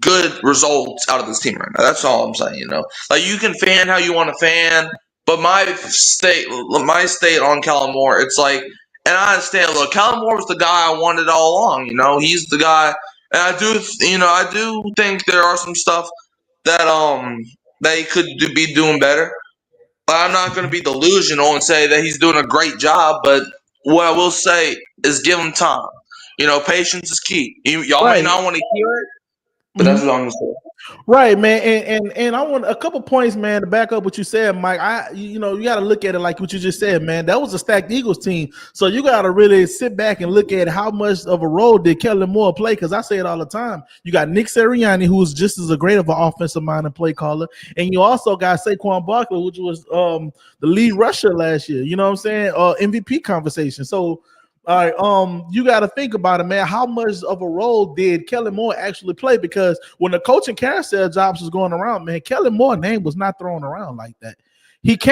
good results out of this team right now. That's all I'm saying, you can fan how you want to fan, but my state on Kellen Moore, it's and I understand, look, Kellen Moore was the guy I wanted all along, he's the guy, and I do think there are some stuff that he could be doing better, but I'm not going to be delusional and say that he's doing a great job, but what I will say is give him time. Patience is key. Y'all may not want to hear it, but that's what I'm going to say. Right, man, and I want a couple points, man, to back up what you said, Mike. You got to look at it like what you just said, man. That was a stacked Eagles team, so you got to really sit back and look at how much of a role did Kellen Moore play. Because I say it all the time. You got Nick Sirianni, who was just as great of an offensive mind and play caller, and you also got Saquon Barkley, which was the lead rusher last year. You know what I'm saying? MVP conversation. So. All right, you got to think about it, man. How much of a role did Kellen Moore actually play? Because when the coaching carousel jobs was going around, man, Kellen Moore's name was not thrown around like that. He was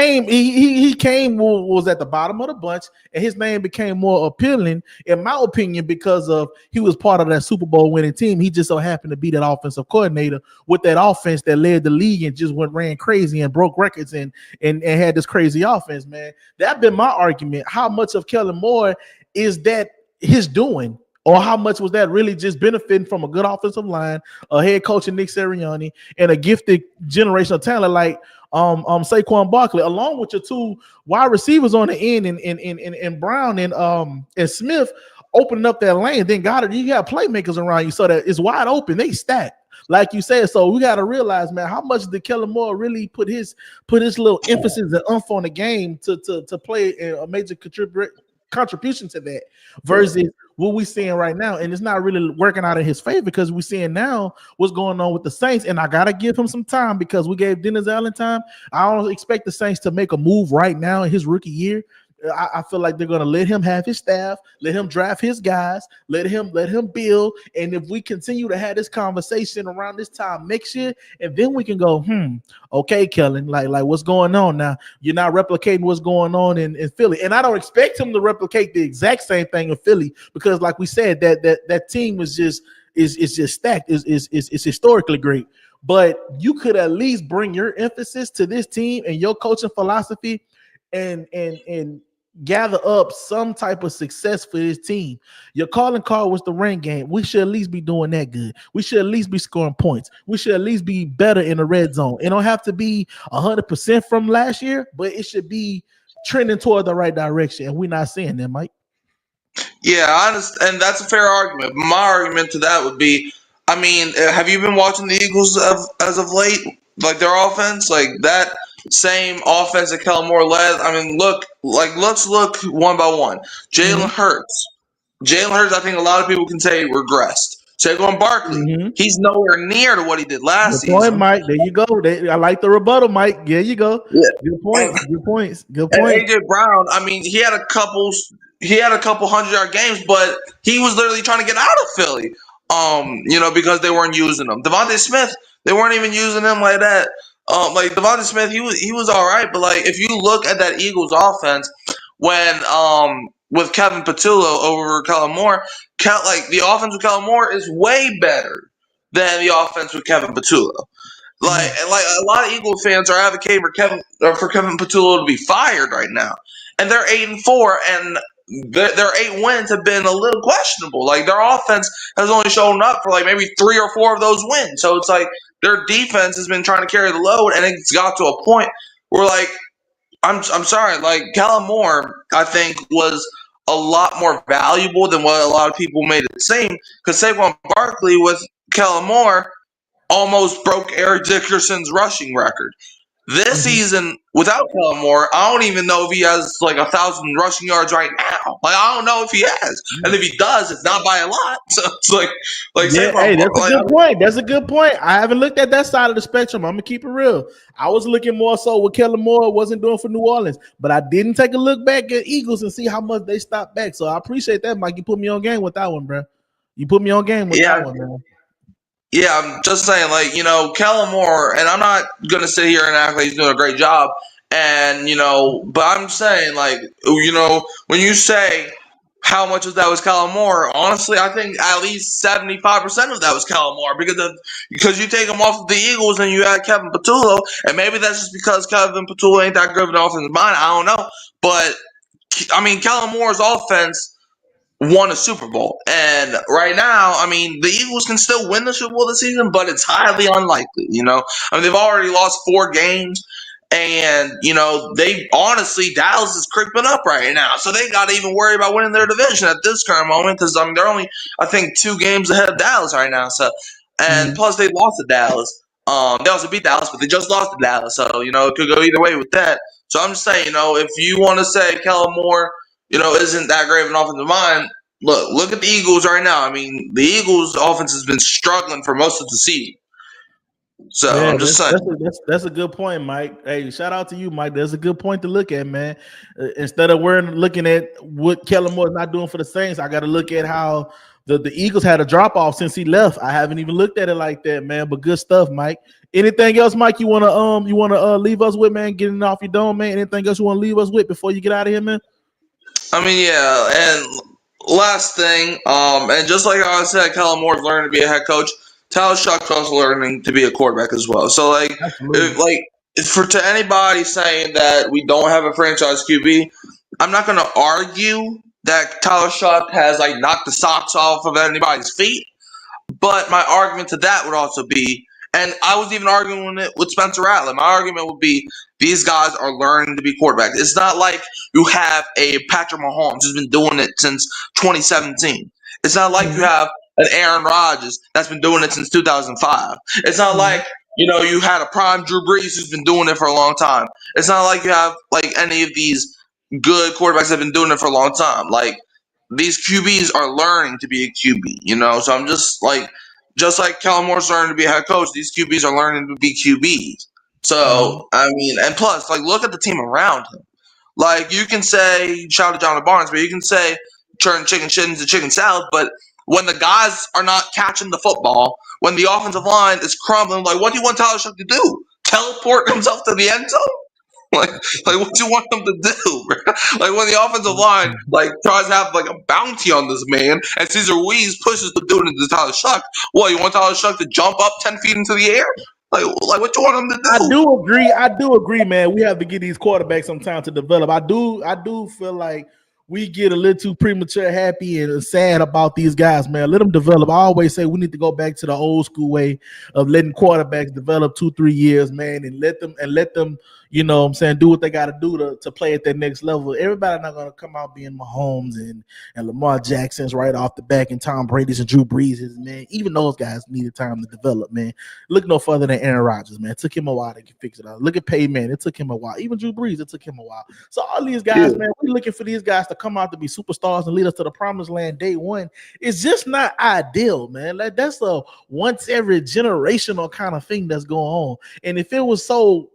at the bottom of the bunch, and his name became more appealing, in my opinion, because of he was part of that Super Bowl winning team. He just so happened to be that offensive coordinator with that offense that led the league and just ran crazy and broke records and had this crazy offense, man. That's been my argument. How much of Kellen Moore is that his doing? or how much was that really just benefiting from a good offensive line, a head coach in Nick Sirianni, and a gifted generational talent like Saquon Barkley, along with your two wide receivers on the end and Brown and Smith opening up that lane. Then you got playmakers around you so that it's wide open. They stack. Like you said, so we got to realize, man, how much did Kellen Moore really put his little emphasis and oomph on the game to play a major contribution to that versus what we're seeing right now. And it's not really working out in his favor because we're seeing now what's going on with the Saints. And I got to give him some time because we gave Dennis Allen time. I don't expect the Saints to make a move right now in his rookie year. I feel like they're going to let him have his staff, let him draft his guys, let him build. And if we continue to have this conversation around this time next year, and then we can go, okay, Kellen, like what's going on now? You're not replicating what's going on in Philly. And I don't expect him to replicate the exact same thing in Philly because, like we said, that team is just stacked, is historically great. But you could at least bring your emphasis to this team and your coaching philosophy and gather up some type of success for this team. Your calling card was the run game. We should at least be doing that good. We should at least be scoring points. We should at least be better in the red zone. It don't have to be 100% from last year, but it should be trending toward the right direction. And we're not seeing that, Mike. Yeah, I understand, and that's a fair argument. My argument to that would be, I mean, have you been watching the Eagles as of late? Like their offense, like that same offense that Kellen Moore led. I mean, let's look one by one. Jalen Hurts. I think a lot of people can say regressed. Saquon Barkley, he's nowhere near to what he did last season. Good point, Mike. There you go. I like the rebuttal, Mike. There you go. Yeah. Good point. Good points. Good And point. AJ Brown, I mean, he had a couple 100-yard games, but he was literally trying to get out of Philly. Because they weren't using him. Devontae Smith, they weren't even using him like that. Like Devontae Smith, he was all right, but like if you look at that Eagles offense when with Kevin Patullo over Kellen Moore, the offense with Kellen Moore is way better than the offense with Kevin Patullo. Like a lot of Eagles fans are advocating for Kevin Patullo to be fired right now, and they're 8-4, and their 8 wins have been a little questionable. Like their offense has only shown up for like maybe 3 or 4 of those wins. So it's like their defense has been trying to carry the load, and it's got to a point where like I'm sorry, like Kellen Moore, I think was a lot more valuable than what a lot of people made it seem. Because Saquon Barkley with Kellen Moore almost broke Eric Dickerson's rushing record. This season, without Kellen Moore, I don't even know if he has like 1,000 rushing yards right now. Like I don't know if he has, and if he does, it's not by a lot. So it's like yeah, hey, that's a good point. That's a good point. I haven't looked at that side of the spectrum. I'm gonna keep it real. I was looking more so what Kellen Moore wasn't doing for New Orleans, but I didn't take a look back at Eagles and see how much they stopped back. So I appreciate that, Mike. You put me on game with that one, bro. You put me on game with that one, man. Yeah, I'm just saying, like, Kellen Moore, and I'm not going to sit here and act like he's doing a great job, and, but I'm saying, like, when you say how much of that was Kellen Moore, honestly, I think at least 75% of that was Kellen Moore, because you take him off of the Eagles and you add Kevin Patullo, and maybe that's just because Kevin Patullo ain't that good of an offensive mind, I don't know, but, I mean, Kellen Moore's offense won a Super Bowl. And right now, I mean, the Eagles can still win the Super Bowl this season, but it's highly unlikely, I mean, they've already lost 4 games, and, Dallas is creeping up right now. So they got to even worry about winning their division at this current moment because, I mean, they're only, I think, 2 games ahead of Dallas right now. So, and plus they lost to Dallas. They also beat Dallas, but they just lost to Dallas. So, it could go either way with that. So I'm just saying, if you want to say Kellen Moore, isn't that great of an offensive mind. Look at the Eagles right now. I mean, the Eagles' offense has been struggling for most of the season. So yeah, I'm just saying. That's a good point, Mike. Hey, shout out to you, Mike. That's a good point to look at, man. Instead of looking at what Kellen Moore is not doing for the Saints, I got to look at how the Eagles had a drop off since he left. I haven't even looked at it like that, man. But good stuff, Mike. Anything else, Mike? You wanna leave us with, man? Getting off your dome, man. Anything else you want to leave us with before you get out of here, man? I mean, yeah, and last thing, and just like I said, Kellen Moore's learning to be a head coach. Tyler Shuck's also learning to be a quarterback as well. So, to anybody saying that we don't have a franchise QB, I'm not going to argue that Tyler Shuck has like knocked the socks off of anybody's feet. But my argument to that would also be, and I was even arguing it with Spencer Rattler. My argument would be these guys are learning to be quarterbacks. It's not like you have a Patrick Mahomes who's been doing it since 2017. It's not like you have an Aaron Rodgers that's been doing it since 2005. It's not like you had a prime Drew Brees who's been doing it for a long time. It's not like you have like any of these good quarterbacks that have been doing it for a long time. Like these QBs are learning to be a QB, So I'm just like Kellen Moore's learning to be a head coach. These QBs are learning to be QBs. So I mean, and plus, like, look at the team around him. Like, you can say shout out to John Barnes, but you can say turn chicken shit into chicken salad. But when the guys are not catching the football, when the offensive line is crumbling, like, what do you want Tyler Shuck to do? Teleport himself to the end zone? Like what do you want them to do, bro? Like when the offensive line tries to have like a bounty on this man, and Cesar Ruiz pushes the dude into Tyler Shuck. What, you want Tyler Shuck to jump up 10 feet into the air? Like what do you want him to do? I do agree, man. We have to give these quarterbacks some time to develop. I do feel like we get a little too premature happy and sad about these guys, man. Let them develop. I always say we need to go back to the old school way of letting quarterbacks develop 2-3 years, man, and let them do what they got to do to play at that next level. Everybody not going to come out being Mahomes and Lamar Jackson's right off the back and Tom Brady's and Drew Brees's, man. Even those guys needed time to develop, man. Look no further than Aaron Rodgers, man. It took him a while to fix it out. Look at Peyton Manning. It took him a while. Even Drew Brees, it took him a while. So all these guys, man, we're looking for these guys to come out to be superstars and lead us to the promised land day one. It's just not ideal, man. Like, that's a once every generational kind of thing that's going on. And if it was so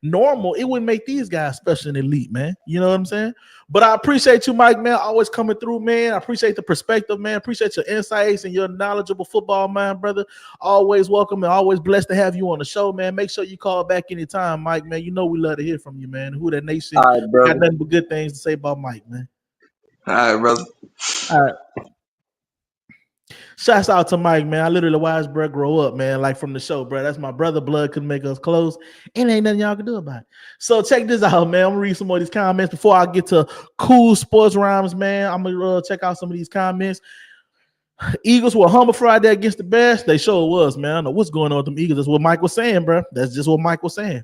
normal, it wouldn't make these guys special and elite, man. You know what I'm saying? But I appreciate you, Mike, man, always coming through, man. I appreciate the perspective, man. Appreciate your insights and your knowledgeable football mind, brother. Always welcome and always blessed to have you on the show, man. Make sure you call back anytime, Mike, man. You know we love to hear from you, man. Who That Nation? All right, brother. Got nothing but good things to say about Mike, man. All right, brother. All right. Shouts out to Mike, man. I literally watched bro grow up, man, like from the show, bro. That's my brother. Blood couldn't make us close. And ain't nothing y'all can do about it. So check this out, man. I'm gonna read some more of these comments before I get to cool sports rhymes, man. I'm gonna check out some of these comments. Eagles were humble Friday against the Bears. They sure was, man. I don't know what's going on with them Eagles. That's what Mike was saying, bro. That's just what Mike was saying.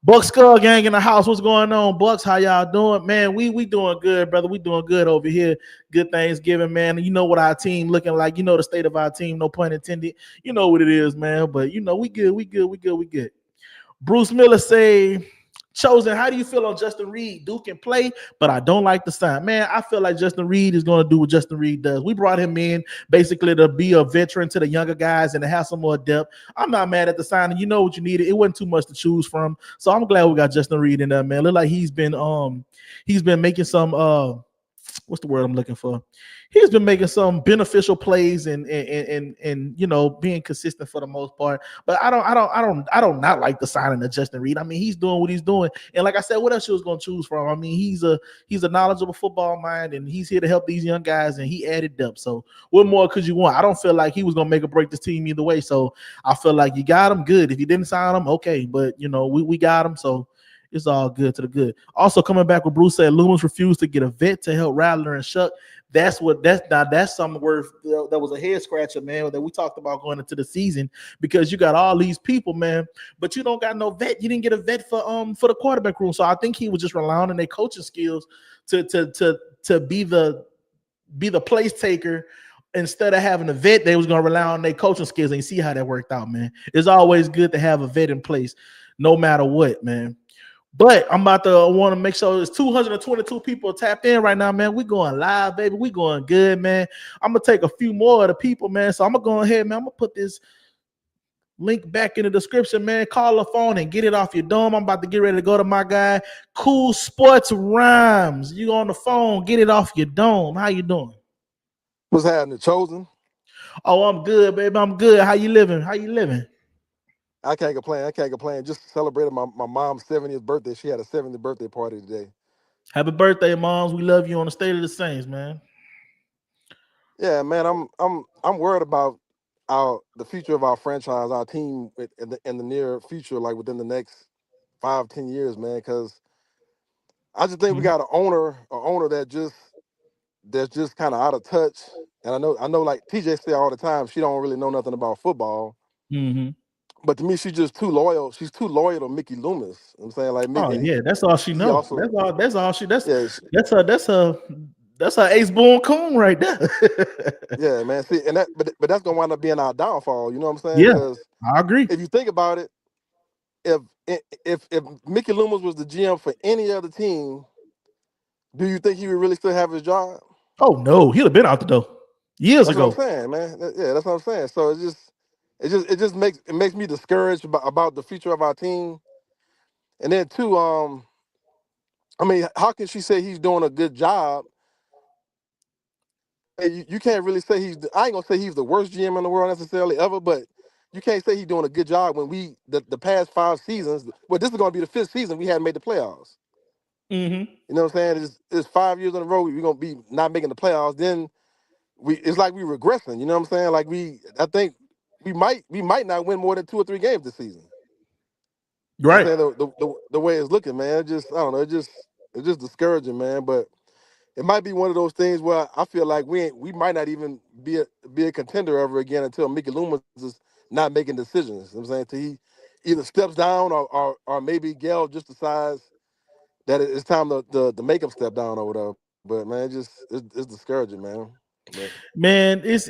Buck Skull Gang in the house. What's going on, Bucks? How y'all doing? Man, we doing good, brother. We doing good over here. Good Thanksgiving, man. You know what our team looking like. You know the state of our team, no pun intended. You know what it is, man. But you know, we good. Bruce Miller say, Chosen, how do you feel on Justin Reed? Duke can play, but I don't like the sign. Man, I feel like Justin Reed is going to do what Justin Reed does. We brought him in basically to be a veteran to the younger guys and to have some more depth. I'm not mad at the signing. You know what you needed. It wasn't too much to choose from. So I'm glad we got Justin Reed in there, man. Look like he's been making some what's the word I'm looking for? He's been making some beneficial plays and you know, being consistent for the most part. But I don't not like the signing of Justin Reed. I mean, he's doing what he's doing. And like I said, what else you was gonna choose from? I mean, he's a knowledgeable football mind, and he's here to help these young guys, and he added depth. So what more could you want? I don't feel like he was gonna make or break this team either way. So I feel like you got him good. If you didn't sign him, okay. But you know, we got him. So it's all good to the good. Also coming back with Bruce said Loomis refused to get a vet to help Rattler and Shuck. That's some word that was a head scratcher, man, that we talked about going into the season, because you got all these people, man, but you don't got no vet. You didn't get a vet for the quarterback room. So I think he was just relying on their coaching skills to be the place taker. Instead of having a vet, they was gonna rely on their coaching skills, and you see how that worked out, man. It's always good to have a vet in place, no matter what, man. But I'm about to want to make sure there's 222 people tapped in right now, man. We going live, baby. We going good, man. I'm going to take a few more of the people, man. So I'm going to go ahead, man. I'm going to put this link back in the description, man. Call the phone and get it off your dome. I'm about to get ready to go to my guy, Cool Sports Rhymes. You on the phone, get it off your dome. How you doing? What's happening, Chosen? Oh, I'm good, baby. I'm good. How you living? I can't complain. Just celebrated my mom's 70th birthday. She had a 70th birthday party today. Happy birthday, moms. We love you on the State of the Saints, man. Yeah, man. I'm worried about the future of our franchise, our team in the near future, like within the next 5-10 years, man. Because I just think we got an owner that's just kind of out of touch. And I know, like TJ say all the time, she don't really know nothing about football. Mm-hmm. But to me, she's just too loyal. She's too loyal to Mickey Loomis. I'm saying, like, Oh yeah, that's all she he knows. also, That's all she. yeah, That's her Ace Boone Coon right there. yeah, man. See, and but that's gonna wind up being our downfall. You know what I'm saying? Yeah, Because I agree. if you think about it, if if Mickey Loomis was the GM for any other team, do you think he would really still have his job? Oh no, he'd have been out the door years That's what I'm ago. saying, man. Yeah, that's what I'm saying. So it just makes me discouraged about the future of our team. And then too, I mean, how can she say he's doing a good job? Hey, you can't really say I ain't gonna say he's the worst GM in the world necessarily ever, but you can't say he's doing a good job when the past 5 seasons. Well, this is gonna be the 5th season we hadn't made the playoffs. Mm-hmm. You know what I'm saying? It's 5 years in a row we're gonna be not making the playoffs. Then it's like we regressing. You know what I'm saying? Like I think we might not win more than 2 or 3 games this season. I'm Right. saying the way it's looking, man. I don't know. It's just discouraging, man. But it might be one of those things where I feel like we might not even be a contender ever again until Mickey Loomis is not making decisions. You know what I'm saying, until he either steps down or maybe Gail just decides that it's time to make him step down or whatever. But man, it's discouraging, man. But Man, it's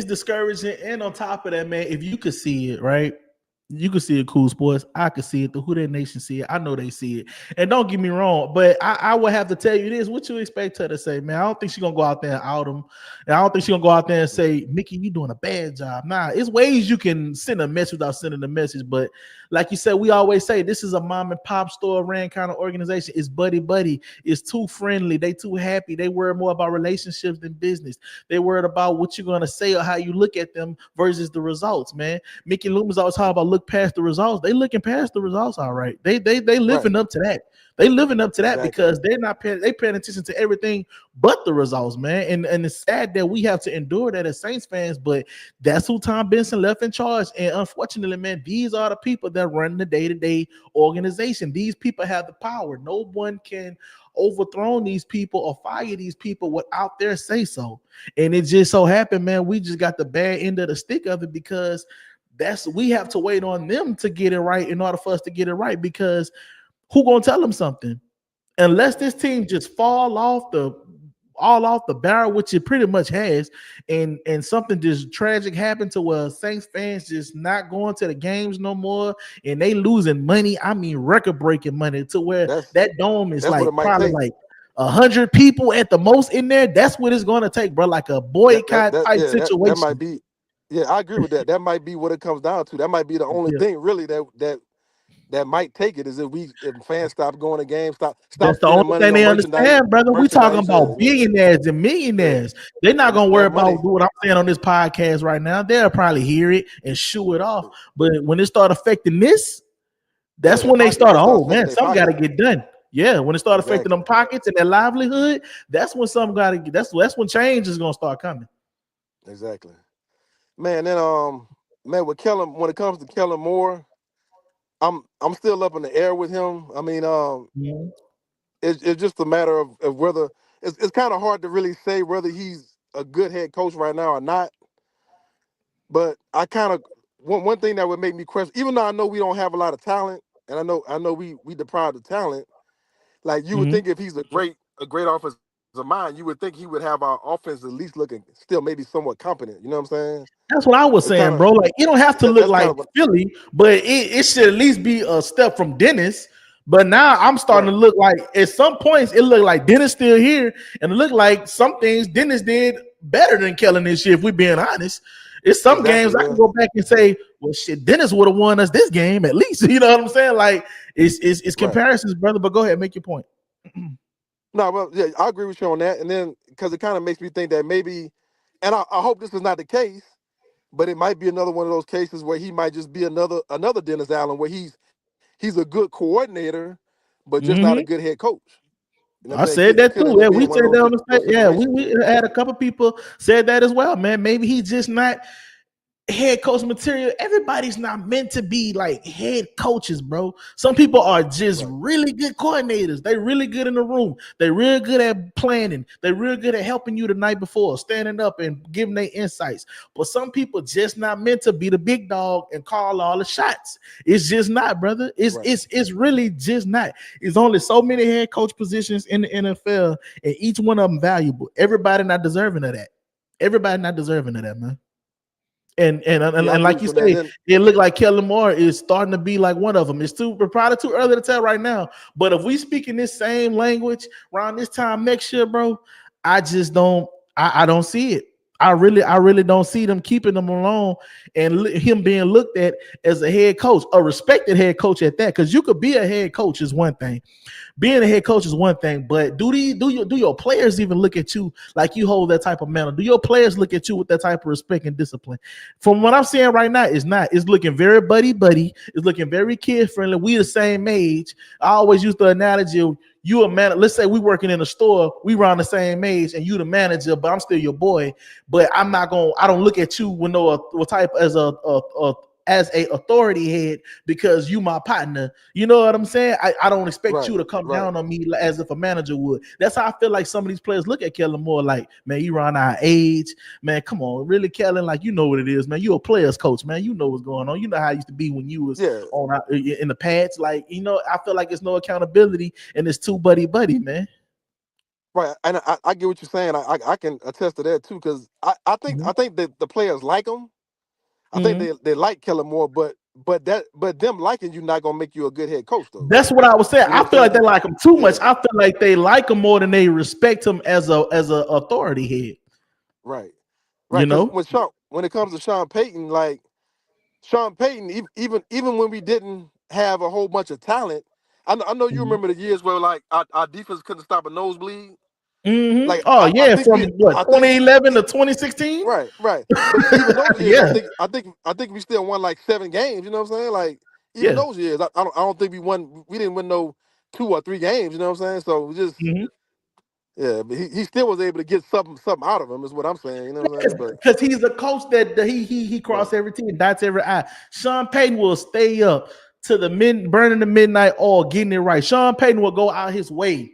discouraging. And on top of that, man, if you could see it, right? You could see it, Cool Sports. I could see it. The Who Dat Nation see it. I know they see it. And don't get me wrong, but I would have to tell you this. What you expect her to say, man? I don't think she's gonna go out there and out him. And I don't think she's gonna go out there and say, Mickey, you doing a bad job. Nah, it's ways you can send a message without sending a message. But like you said, we always say this is a mom and pop store ran kind of organization. It's buddy. It's too friendly. They too happy. They worry more about relationships than business. They worried about what you're gonna say or how you look at them versus the results, man. Mickey Loomis always talk about look past the results. They looking past the results, all right. They living right, up to that. They living up to that exactly. because they're not paying. They paying attention to everything but the results, man. And it's sad that we have to endure that as Saints fans, but that's who Tom Benson left in charge. And unfortunately, man, these are the people that run the day-to-day organization. These people have the power. No one can overthrow these people or fire these people without their say so. And it just so happened, man, we just got the bad end of the stick of it because we have to wait on them to get it right in order for us to get it right, because who gonna tell them something unless this team just fall off the barrel, which it pretty much has, and something just tragic happened to where Saints fans just not going to the games no more and they losing money. I mean record breaking money to where That's that dome is that's what like it might probably take. like 100 people at the most in there. That's what it's going to take, bro. Like a boycott type That might situation. be. Yeah, I agree with that. That might be what it comes down to. That might be the only Yeah. thing really that might take it is if fans stop going to games, stop That's the spending only money thing on they understand, brother. We talking merchandise. about billionaires and Yeah, millionaires. They're not gonna worry that about money. what I'm saying on this podcast right now. They'll probably hear it and shoo it off. But when it start affecting this, Yeah, that's their when they pockets. start. It starts Oh affecting man, their something got to pockets. get done. Yeah, when it start affecting Exactly. them pockets and their livelihood, that's when something got to get. That's when change is gonna start coming. Exactly. Man, then man, with Kellen, when it comes to Kellen Moore, I'm still up in the air with him. I mean, Mhm. it's just a matter of whether it's kind of hard to really say whether he's a good head coach right now or not. But I kind of one thing that would make me question, even though I know we don't have a lot of talent, and I know we deprived of talent. Like you would Mhm. think if he's a great offensive mind, you would think he would have our offense at least looking still maybe somewhat competent. You know what I'm saying? That's what I was It's kind saying, of bro. Like, you don't have to look that's kind like of what, Philly, but it should at least be a step from Dennis. But now I'm starting right. to look like at some points it looked like Dennis still here, and it looked like some things Dennis did better than Kellen this year. If we're being honest, it's some Exactly. games I can go back and say, well, shit, Dennis would have won us this game at least. You know what I'm saying? Like it's Right. comparisons, brother. But go ahead, make your point. No, well, yeah, I agree with you on that. And then because it kind of makes me think that maybe, and I hope this is not the case, but it might be another one of those cases where he might just be another Dennis Allen, where he's a good coordinator, but just not a Mm-hmm. good head coach. You know what I I'm saying? said that Could too. end Yeah, up we being one said of that on the those stage. Yeah, situations. we had a couple people said that as well, man. Maybe he's just not. head coach material. Everybody's not meant to be like head coaches, bro. Some people are just really good coordinators. They really good in the room. They real good at planning. They real good at helping you the night before, standing up and giving their insights. But some people just not meant to be the big dog and call all the shots. It's just not, brother. It's really just not. It's only so many head coach positions in the NFL, and each one of them valuable. Everybody not deserving of that. Everybody not deserving of that, man. And like you say, it looked like Kellen Moore is starting to be like one of them. It's probably too early to tell right now. But if we speak in this same language around this time next year, bro, I just don't. I don't see it. I really don't see them keeping them alone and him being looked at as a head coach, a respected head coach at that. Because you could be a head coach is one thing. Being a head coach is one thing, but do your players even look at you like you hold that type of manner? Do your players look at you with that type of respect and discipline? From what I'm seeing right now, it's not. It's looking very buddy. It's looking very kid friendly. We the same age. I always use the analogy of you a man. Let's say we working in a store, we around the same age, and you the manager, but I'm still your boy. But I don't look at you with no type as a authority head because you my partner. You know what I'm saying? I don't expect you to come down on me as if a manager would. That's how I feel like some of these players look at Kellen Moore like, man, you around our age. Man, come on. Really, Kellen, like, you know what it is, man. You a player's coach, man. You know what's going on. You know how it used to be when you was in the pads. Like, you know, I feel like it's no accountability and it's too buddy, man. Right, and I get what you're saying. I can attest to that too, because I think that the players like him. I think they like Kellen Moore, but them liking you not gonna make you a good head coach though. That's what I was saying. I feel like they like him too much. I feel like they like him more than they respect him as a authority head. Right. You know, when it comes to Sean Payton, like Sean Payton, even when we didn't have a whole bunch of talent, I know you remember the years where like our defense couldn't stop a nosebleed. Mm-hmm. Like, from 2011 to 2016. Right. But even those years, I think we still won like 7 games. You know what I'm saying? Like even those years, I don't think we won. We didn't win no 2 or 3 games. You know what I'm saying? So we just but he still was able to get something out of him. Is what I'm saying. You know what I'm saying? Because he's a coach that he crossed every T and dots every I. Sean Payton will stay up to burning the midnight oil, getting it right. Sean Payton will go out his way.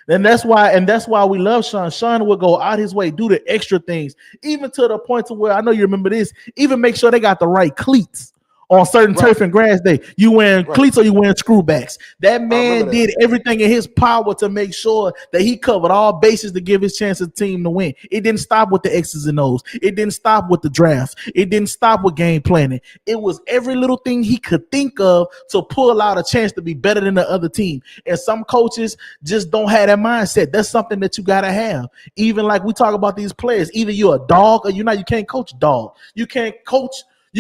And that's why we love Sean. Sean will go out his way, do the extra things, even to the point to where I know you remember this, even make sure they got the right cleats on certain turf and grass day. You wearing cleats or you wearing screwbacks. That man did everything in his power to make sure that he covered all bases to give his chance of the team to win. It didn't stop with the X's and O's. It didn't stop with the draft. It didn't stop with game planning. It was every little thing he could think of to pull out a chance to be better than the other team. And some coaches just don't have that mindset. That's something that you got to have. Even like we talk about these players, either you're a dog or you're not. You can't coach dog. You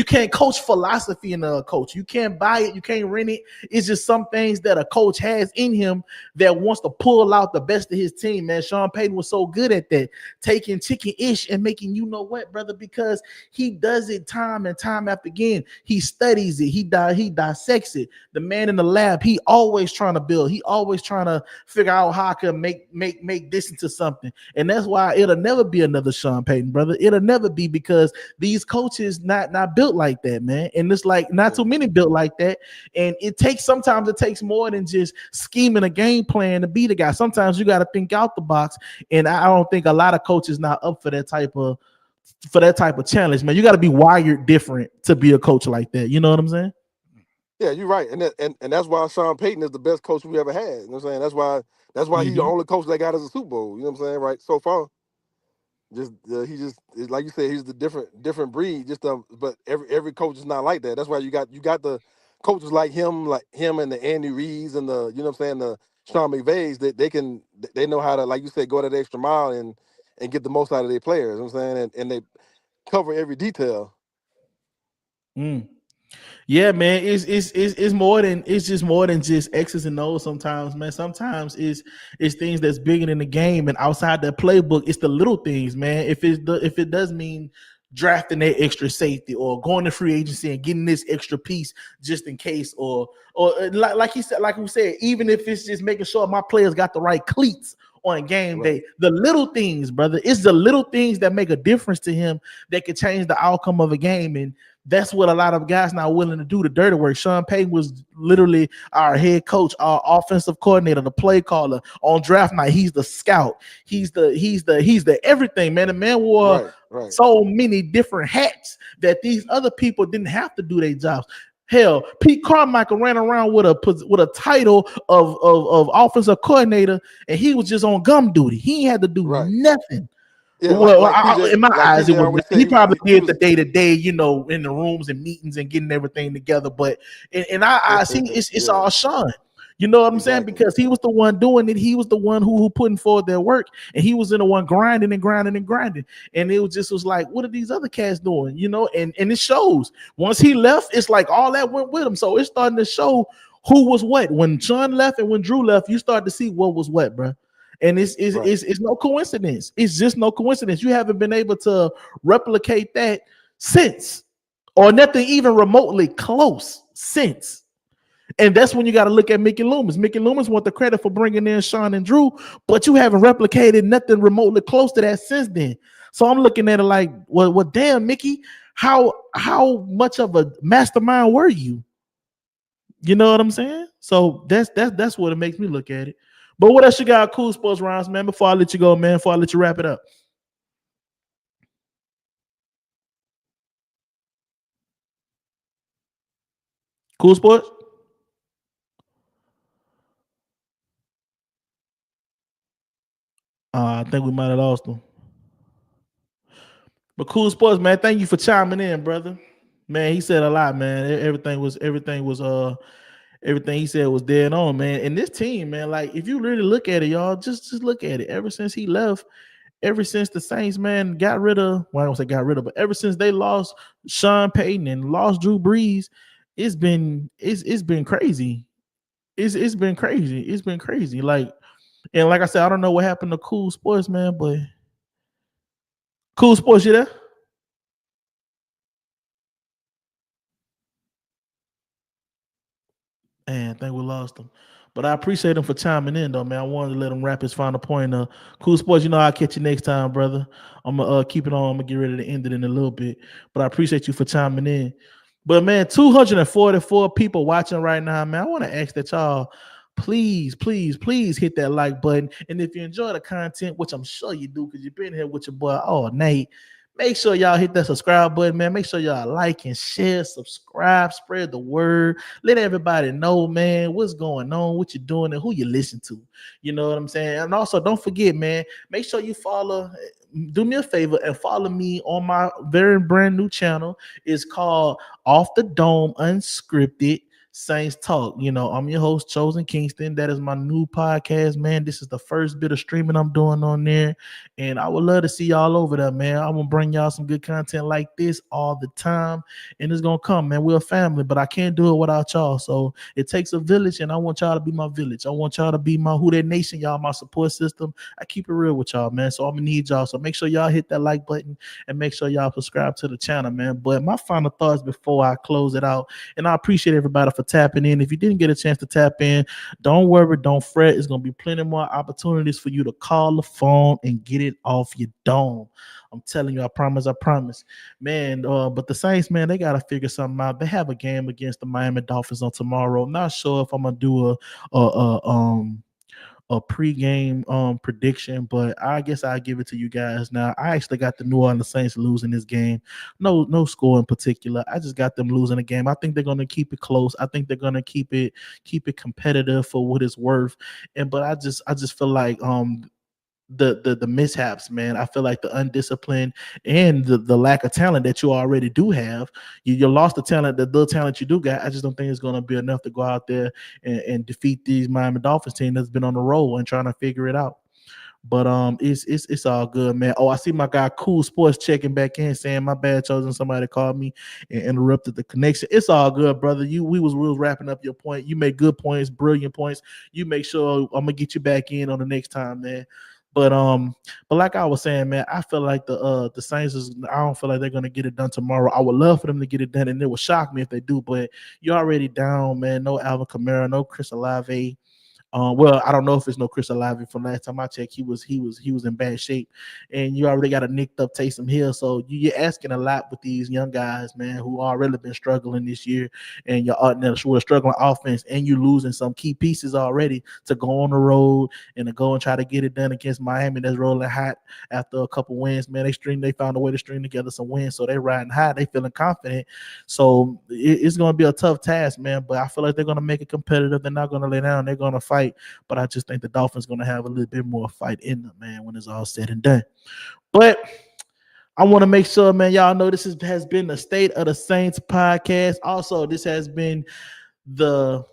can't coach philosophy in a coach. You can't buy it. You can't rent it. It's just some things that a coach has in him that wants to pull out the best of his team, man. Sean Payton was so good at that, taking chicken-ish and making you know what, brother, because he does it time and time after again. He studies it. He dissects it. The man in the lab, he always trying to build. He always trying to figure out how I can make this into something. And that's why it'll never be another Sean Payton, brother. It'll never be, because these coaches not built like that, man. And it's like not too many built like that. And sometimes it takes more than just scheming a game plan to be the guy. Sometimes you got to think out the box. And I don't think a lot of coaches not up for that type of challenge, man. You got to be wired different to be a coach like that. You know what I'm saying? Yeah, you're right. And that's why Sean Payton is the best coach we ever had. You know what I'm saying? That's why he's the only coach that got us a Super Bowl. You know what I'm saying? Right. So far. He just like you said, he's the different breed. But every coach is not like that. That's why you got the coaches like him and the Andy Reeds and the, you know what I'm saying, the Sean McVays, that they know how to, like you said, go that extra mile and get the most out of their players. You know what I'm saying, and they cover every detail. Yeah, man, it's more than, it's just more than just X's and O's sometimes, man. Sometimes it's things that's bigger than the game and outside the playbook. It's the little things, man. If it does mean drafting that extra safety or going to free agency and getting this extra piece just in case, or like he said, like we said, even if it's just making sure my players got the right cleats on game day. The little things, brother. It's the little things that make a difference to him that can change the outcome of a game. And that's what a lot of guys not willing to do, the dirty work. Sean Payton was literally our head coach, our offensive coordinator, the play caller. On draft night, he's the scout. He's the everything, man. The man wore so many different hats that these other people didn't have to do their jobs. Hell, Pete Carmichael ran around with a title of offensive coordinator, and he was just on gum duty. He had to do nothing. Yeah, in my eyes, it was. He probably did the was, day-to-day, in the rooms and meetings and getting everything together. But in our eyes, it's all Sean. You know what I'm saying? Because he was the one doing it. He was the one who putting forward their work, and he was in the one grinding and grinding and grinding. And it was like, what are these other cats doing? And it shows. Once he left, it's like all that went with him. So it's starting to show who was what. When Sean left and when Drew left, you start to see what was what, bro. And it's no coincidence. It's just no coincidence. You haven't been able to replicate that since, or nothing even remotely close since. And that's when you got to look at Mickey Loomis. Mickey Loomis want the credit for bringing in Sean and Drew, but you haven't replicated nothing remotely close to that since then. So I'm looking at it like, well, damn, Mickey, how much of a mastermind were you? You know what I'm saying? So that's what it makes me look at it. But what else you got, Cool Sports Rounds, man? Before I let you go, man, before I let you wrap it up. Cool Sports? I think we might have lost him. But Cool Sports, man, thank you for chiming in, brother. Man, he said a lot, man. Everything he said was dead on, man. And this team, man, like if you really look at it, y'all, just look at it. Ever since he left, ever since the Saints, man, got rid of, well, I don't say got rid of, but ever since they lost Sean Payton and lost Drew Brees, it's been crazy. It's been crazy. It's been crazy. Like I said, I don't know what happened to Cool Sports, man, but Cool Sports, you there? Man, I think we lost him. But I appreciate him for chiming in, though, man. I wanted to let him wrap his final point. Cool Sports, I'll catch you next time, brother. I'm going to keep it on. I'm going to get ready to end it in a little bit. But I appreciate you for chiming in. But, man, 244 people watching right now, man. I want to ask that y'all, please hit that like button. And if you enjoy the content, which I'm sure you do because you've been here with your boy, Nate, make sure y'all hit that subscribe button, man. Make sure y'all like and share, subscribe, spread the word. Let everybody know, man, what's going on, what you're doing, and who you listen to. You know what I'm saying? And also, don't forget, man, make sure you follow. Do me a favor and follow me on my very brand new channel. It's called Off the Dome Unscripted Saints Talk. I'm your host, Chosen Kingston. That is my new podcast, man. This is the first bit of streaming I'm doing on there, and I would love to see y'all over there, man. I'm gonna bring y'all some good content like this all the time, and it's gonna come, man. We're a family, but I can't do it without y'all. So it takes a village, and I want y'all to be my village. I want y'all to be my Who Dat Nation, y'all, my support system. I keep it real with y'all, man. So I'm gonna need y'all. So make sure y'all hit that like button and make sure y'all subscribe to the channel, man. But my final thoughts before I close it out, and I appreciate everybody for tapping in. If you didn't get a chance to tap in, don't worry, don't fret. It's going to be plenty more opportunities for you to call the phone and get it off your dome. I'm telling you, I promise, man. But the Saints, man, they got to figure something out. They have a game against the Miami Dolphins on tomorrow. I'm not sure if I'm going to do a pregame prediction, but I guess I'll give it to you guys now. I actually got the New Orleans Saints losing this game. No score in particular. I just got them losing the game. I think they're going to keep it close. I think they're going to keep it competitive for what it's worth. But I just feel like the mishaps, man. I feel like the undisciplined and the lack of talent that you already do have. You lost the talent, the little talent you do got. I just don't think it's going to be enough to go out there and defeat these Miami Dolphins team that's been on the roll and trying to figure it out. But it's all good, man. I see my guy Cool Sports checking back in, saying my bad, Chosen. Somebody called me and interrupted the connection. It's all good, brother. We was wrapping up your point. You make good points, brilliant points. You make sure I'm gonna get you back in on the next time, man. But like I was saying, man, I feel like the Saints I don't feel like they're gonna get it done tomorrow. I would love for them to get it done, and it would shock me if they do. But you're already down, man. No Alvin Kamara, no Chris Olave. Well, I don't know if it's no Chris Olave. From last time I checked, he was in bad shape, and you already got a nicked up Taysom Hill. So you're asking a lot with these young guys, man, who already been struggling this year, and you're struggling offense, and you losing some key pieces already to go on the road and to go and try to get it done against Miami that's rolling hot after a couple wins. Man, they found a way to string together some wins, so they riding high, they feeling confident. So it's going to be a tough task, man. But I feel like they're going to make it competitive. They're not going to lay down. They're going to fight. But I just think the Dolphins going to have a little bit more fight in them, man, when it's all said and done. But I want to make sure, man, y'all know this has been the State of the Saints podcast. Also, this has been the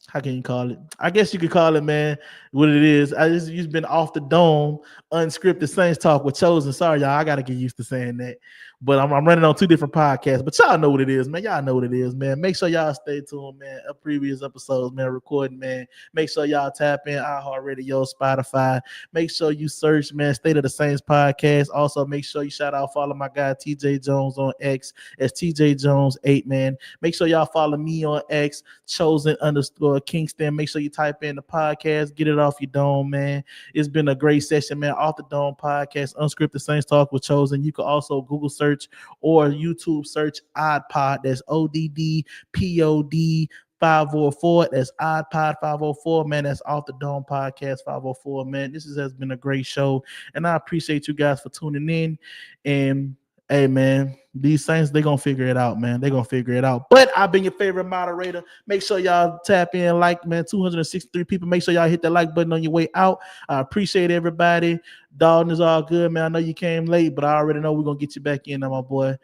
how can you call it? I guess you could call it, man, what it is. You've been off the dome, unscripted Saints talk with Chosen. Sorry, y'all, I gotta get used to saying that. But I'm running on 2 different podcasts. But y'all know what it is, man. Y'all know what it is, man. Make sure y'all stay tuned, man. Previous episodes, man, recording, man. Make sure y'all tap in iHeartRadio, Spotify. Make sure you search, man, State of the Saints podcast. Also, make sure you follow my guy TJ Jones on X. It's TJ Jones 8, man. Make sure y'all follow me on X, Chosen_Kingston. Make sure you type in the podcast, get it off your dome, man. It's been a great session, man. Off the Dome podcast, unscripted Saints talk with Chosen. You can also Google search or YouTube search OddPod. That's ODDPOD 504. That's OddPod 504, man. That's Off the Dome podcast 504, man. This has been a great show, and I appreciate you guys for tuning in. And hey, man, these Saints, they're going to figure it out, man. They're going to figure it out. But I've been your favorite moderator. Make sure y'all tap in, like, man, 263 people. Make sure y'all hit that like button on your way out. I appreciate everybody. Dalton is all good, man. I know you came late, but I already know we're going to get you back in, my boy.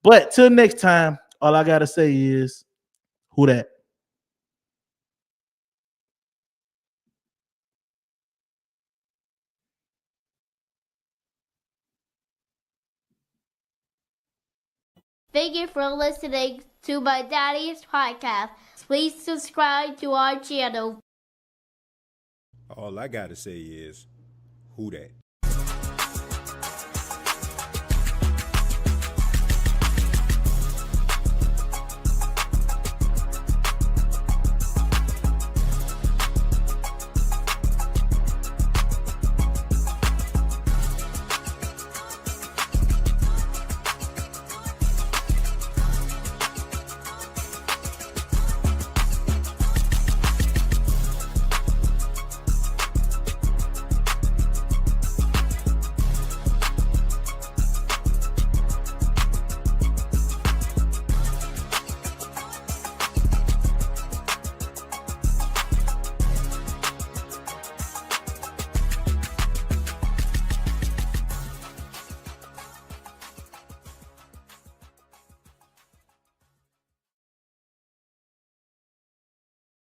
But till next time, all I got to say is, who dat? Thank you for listening to my daddy's podcast. Please subscribe to our channel. All I gotta say is, who dat?